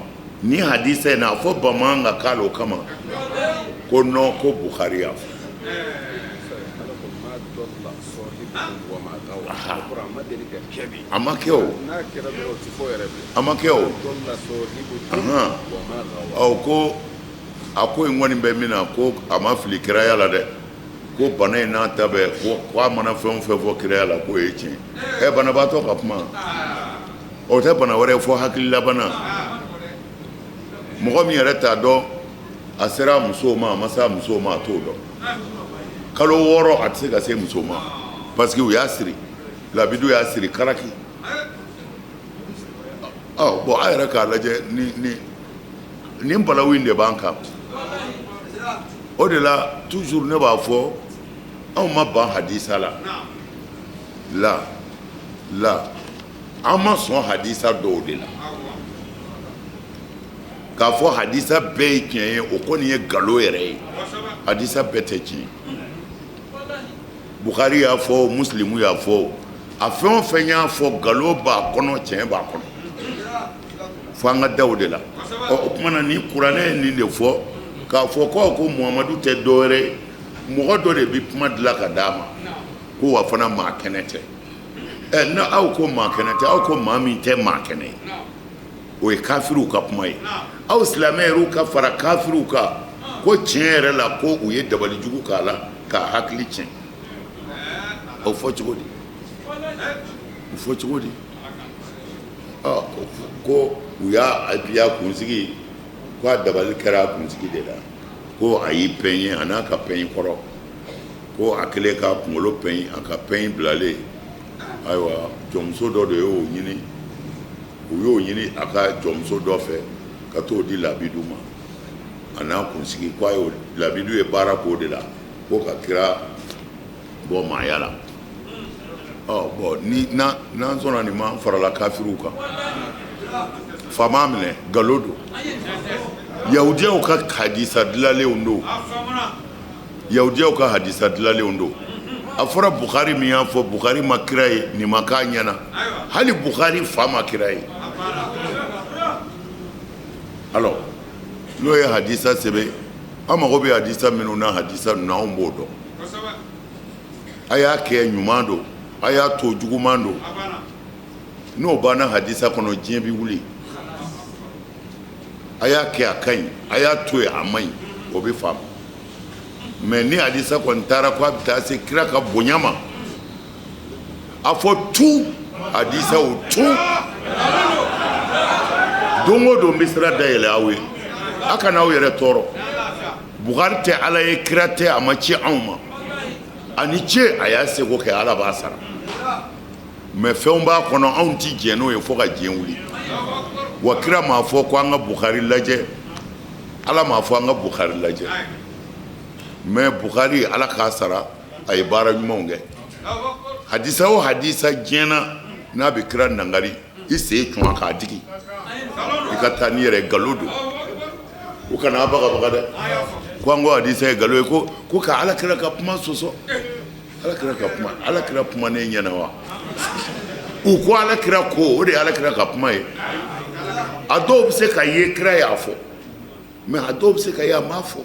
ni hadisa in na a fɔ bamanan ka k'ale o kama ko non ko Bukhari y'a fɔ a ma kɛ o a ma kɛ o ko a ko in kɔni bɛ min na ko a ma fili kiraya la dɛ ko bana in n'a ta bɛɛ ko a mana fɛn o fɛn fɔ kiraya la k'o ye tiɲɛ banabaatɔ ka kuma o tɛ bana wɛrɛ fɔ hakililabana mɔgɔ min yɛrɛ t'a dɔn a sera musow ma a ma se a musow ma a t'o dɔn kalo 6 a tɛ se ka se muso ma parce que u y'a siri labidu y'a siri karaki bon a yɛrɛ k'a lajɛ nin balawu in de b'an kan o de la toujours ne b'a fɔ anw ma ban hadisa la an ma sɔn hadisa dɔw de la k'a fɔ hadisa bɛɛ ye tiɲɛ ye o kɔni ye nkalon yɛrɛ ye hadisa bɛɛ tɛ tiɲɛ Bukhari y'a fɔ Muslimu y'a fɔ a fɛn o fɛn y'a fɔ nkalon b'a kɔnɔ tiɲɛ b'a kɔnɔ fo an ka da o de la o kumana ni kuranɛ ye nin de fɔ k'a fɔ ko Muhamadu tɛ dɔwɛrɛ ye mɔgɔ dɔ de bɛ kuma dilan ka d'a ma ko wa fana maa kɛnɛ tɛ na aw ko maa kɛnɛ tɛ aw ko maa min tɛ maa kɛnɛ ye o ye kafiriw ka kuma ye aw silamɛ yɛrɛw ka fara kafiriw kan ko tiɲɛ yɛrɛ la ko u ye dabalijugu k'a la k'a hakili tiɲɛ o fɔ cogo di ko u y'a kunsigi ko a dabali kɛra a kunsigi de la ko a y'i pɛn ye a n'a ka pɛn kɔrɔ ko a kɛlen k'a kunkolo pɛn a ka pɛn bilalen ayiwa jɔnmuso dɔ de y'o ɲini u y'o ɲini a ka jɔnmuso dɔ fɛ ka t'o di labidu ma a n'a kunsigi ko a ye labidu ye baara k'o de la ko ka kira bɔ maaya la bon ni n'an sɔnna nin ma farala kafiriw kan faama minɛ nkalon don yahudiyaw ka hadisa dilanlenw don a fɔra Bukhari min y'a fɔ Bukhari ma kira ye nin ma k'a ɲɛna hali Bukhari fa ma kira ye alors n'o ye hadisa sɛbɛn an mago bɛ hadisa minnu na hadisa ninnu anw b'o dɔn a y'a kɛ ɲuman don a y'a to juguman don n'o banna hadisa kɔnɔ diɲɛ bɛ wuli a y'a kɛ a ka ɲi a y'a to yen a man ɲi o bɛ faamu mais ni hadisa kɔni taara ko a bɛ taa se kira ka bonya ma a fɔ tu hadisa o tu don o don n bɛ sira dayɛlɛ aw ye a kana aw yɛrɛ tɔɔrɔ Bukhari tɛ ala ye kira tɛ a ma ci anw ma ani ce a y'a seko kɛ ala b'a sara mais fɛnw b'a kɔnɔ anw ti diɲɛ n'o ye fo ka diɲɛ wuli wa kira m'a fɔ ko an ka Bukhari lajɛ ala m'a fɔ an ka Bukhari lajɛ mais Bukhari ala k'a sara a ye baara ɲumanw kɛ hadisa o hadisa diɲɛna n'a bɛ kira nangari i sen cun k'a digi i ka taa n'i yɛrɛ nkalon don u kana bagabaga dɛ ko an ko hadisa ye nkalon ye ko ka ala kira ka kuma sɔsɔ ala kira kuma ne ɲɛna wa u ko ala kira ko o de ye ala kira ka kuma ye a dɔw bɛ se ka ye kira y'a fɔ mais a dɔw bɛ se ka ye a m'a fɔ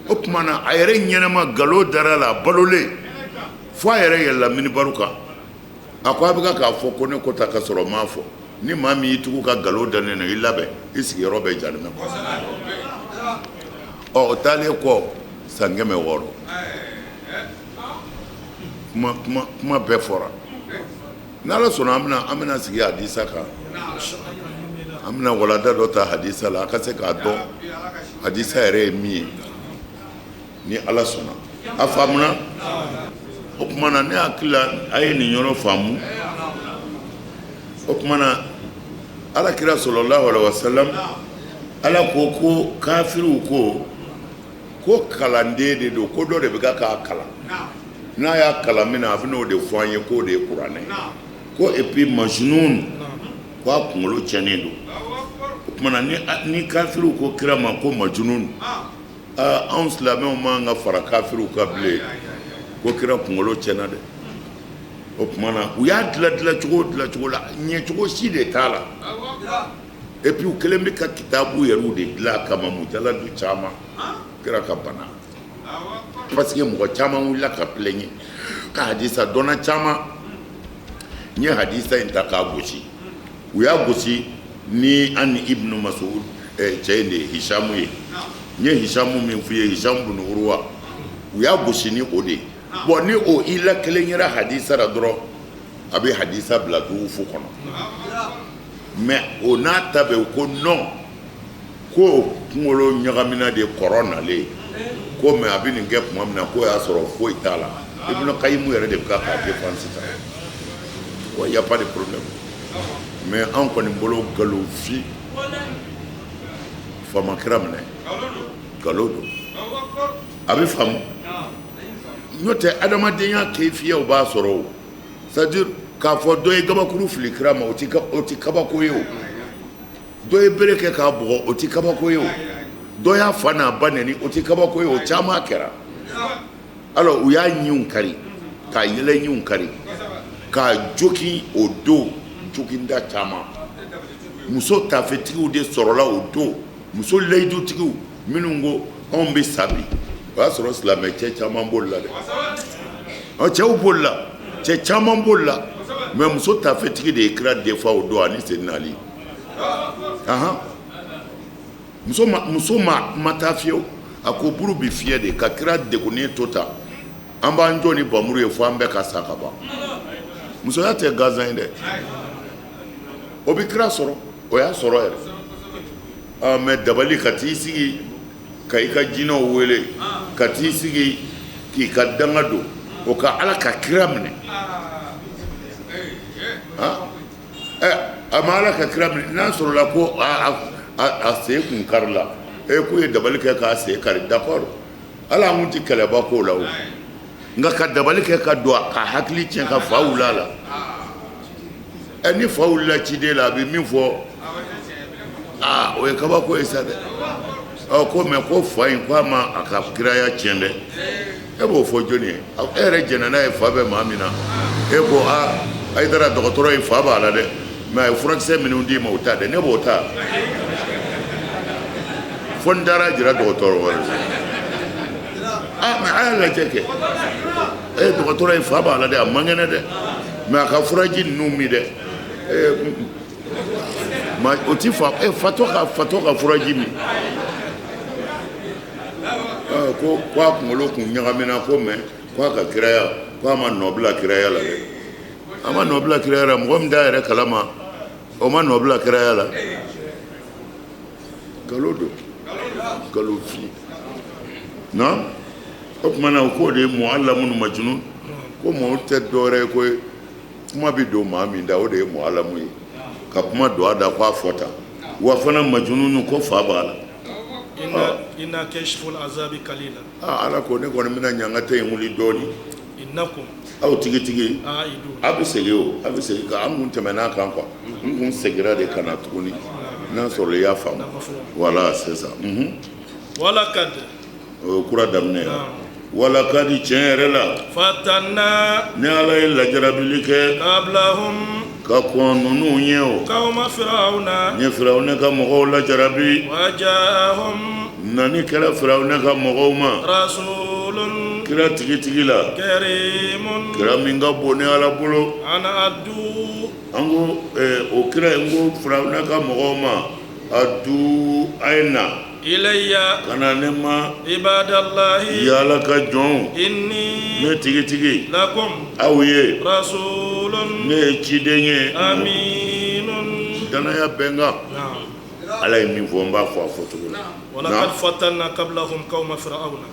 o tuma na a yɛrɛ ɲɛnama nkalon dara la a balolen fo a yɛrɛ yɛlɛla minibaru kan a ko a bɛ k'a fɔ ko ne ko ta ka sɔrɔ m'a fɔ ni maa min y'i tugu ka nkalon da ne na i labɛn i sigiyɔrɔ bɛ jahanɛmɛ kɔnɔ o taalen kɔ san 600 kuma bɛɛ fɔra n'ala sɔnna an bɛna sigi hadisa kan an bɛna walanda dɔ ta hadisa la a ka se k'a dɔn hadisa yɛrɛ ye min ye ni ala sɔnna a faamuna o tuma na ne hakili la a ye nin yɔrɔ faamu o tuma na alakira sallallahu alaihi wasallam ala ko kafiriw ko kalanden de don ko dɔ de bɛ k'a kalan n'a y'a kalan min na a bɛ n'o de fɔ an ye k'o de ye kuranɛ ko et puis majnun ko a kunkolo cɛnnen don o tuma na ni kafiriw ko kira ma ko majnun anw silamɛw man ka fara kafiriw kan bilen ko kira kunkolo cɛnna dɛ o tuma na u y'a dilan cogo la ɲɛcogo si de t'a la et puis u kɛlen bɛ ka kitabu yɛrɛw de dilan kama mujaladu caman kira ka bana parce que mɔgɔ caman wulila ka plaignre ka hadisa dɔnna caman n ye hadisa in ta k'a gosi u y'a gosi ni an ni ibnu mas'ud cɛ in de ye hisamu ye n ye hisamu min f'i ye hisamu bin urwa u y'a gosi ni o de ye bon ni o i la kelen yɛrɛ hadisa la dɔrɔn a bɛ hadisa bila duufu kɔnɔ mais o n'a ta bɛ ko non ko kunkolo ɲagamina de kɔrɔ nalen ko mais a bɛ nin kɛ tuma min na ko y'a sɔrɔ foyi t'a la Ibn Qayyim yɛrɛ de bɛ k'a défense ta wa y a pas de problème mais an kɔni bolo nkalonfi faama kira minɛ nkalon don a bɛ faamu n'o tɛ adamadenya kɛfiyaw b'a sɔrɔ o c'est à dire k'a fɔ dɔ ye gabakuru fili kira ma o ti kabako ye o dɔ ye bere kɛ k'a bugɔ o ti kabako ye o dɔ y'a fa n'a ba neni o ti kabako ye o caman kɛra alors u y'a ɲinw kari k'a yɛlɛ ɲinw kari k'a jokin o don joginda caman muso tafetigiw de sɔrɔla o don muso layidutigiw minnu ko anw bɛ sa bi o y'a sɔrɔ silamɛ cɛ caman b'olu la dɛ cɛw b'olu la cɛ caman b'olu la mais muso tafetigi de ye kira defa o don ani Seydina Ali muso ma taa fiyewu a ko buru bi fiyɛ de ka kira degunnen to ta an b'an jɔ ni bamuru ye fo an bɛɛ ka sa ka ban musoya tɛ gansan ye dɛ o bɛ kira sɔrɔ o y'a sɔrɔ yɛrɛ mais dabali ka t'i sigi ka i ka jinɛw wele ka t'i sigi k'i ka danga don o ka ala ka kira minɛ a ma ala ka kira minɛ n'a sɔrɔla ko a sen kun kari la ko ye dabali kɛ k'a sen kari d'accord ala an tɛ kɛlɛba k'o la o nka ka dabali kɛ ka don ka hakili tiɲɛ ka fa wul'a la ni fa wulila ciden la a bɛ min fɔ o ye kabako ye sa dɛ ko mais ko fa in ko a ma a ka kiraya tiɲɛ dɛ e b'o fɔ jɔnni ye e yɛrɛ jɛnna n'a ye fa bɛ maa min na e ko a ye taara dɔgɔtɔrɔ ye fa b'a la dɛ mais a ye furakisɛ minnu d'i ma o ta dɛ ne b'o ta fo n taara jira dɔgɔtɔrɔ wɛrɛ mais a y'a lajɛ kɛ dɔgɔtɔrɔ ye fa b'a la dɛ a man kɛnɛ dɛ mais a ka furaji ninnu min dɛ o ti fatɔ ka furaji min ko a kunkolo kun ɲagamina ko mais ko a ka kiraya ko a ma nɔbila kiraya la dɛ a ma nɔbila kiraya la mɔgɔ min t'a yɛrɛ kalama o ma nɔbila kiraya la nkalon don nkalon fi non o kuma na ko de muallamun majnun ko mo te dore ko kuma bi do ma min da o de muallamu yi ka kuma do ada ko afota wa fana majnun ko fa bala inna kashful azabi qalila ala ko ne ko mina nyanga te nguli doni innakum aw tigi aidu abu segi ka amun temena kan ko ngun segira de kana tuguni na solo ya fam wala c'est ça wala kad kura damne wala kad chenrela fatanna ne ala la jarabilike qablahum ka konunu nyeo qauma fir'auna ne fir'auna ka mo la jarabi wajahum nani kala fir'auna ka mo ma rasulun kira tigi la karimun kira minga bone ala bolo ana addu ango o kira ngo fir'auna ka mo ma addu aina ilayya kana nema ibadallahi yala ka jon inni ne tigi lakum awye rasulun ne cidenye aminun dana ya benga ala min fo mba fo foto wala kad fatanna qablahum qauma fir'auna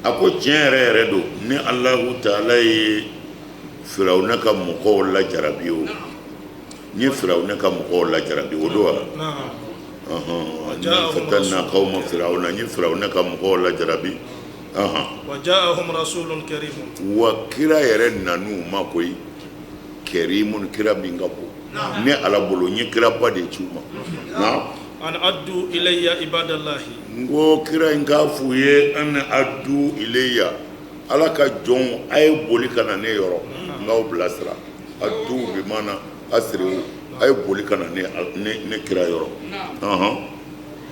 ako tiere do ne allah taala yi fir'auna ka mo la jarabiyo ni fir'auna ka mo la jarabiyo do فتنا قوم فرعون ني فرعون كم قول جربي وجاءهم رسول كريم وكرا يرنا نو ماكوي كريم كرا بينغابو ني على بولو ني كرا با دي تشوما نعم ان ادوا الي عباد الله ngo kira ngafuye an addu ilayya alaka jon ay boli kana ne yoro ngaw blasra addu bi mana asri ay boli kana ne kira yoro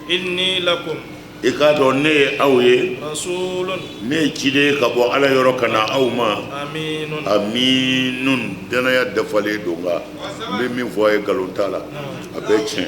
inni lakum ikado ne awye rasulun ne cide ka bo ala yoro kana awma aminun dana ya dafale donga be min fo ay galontala abe chen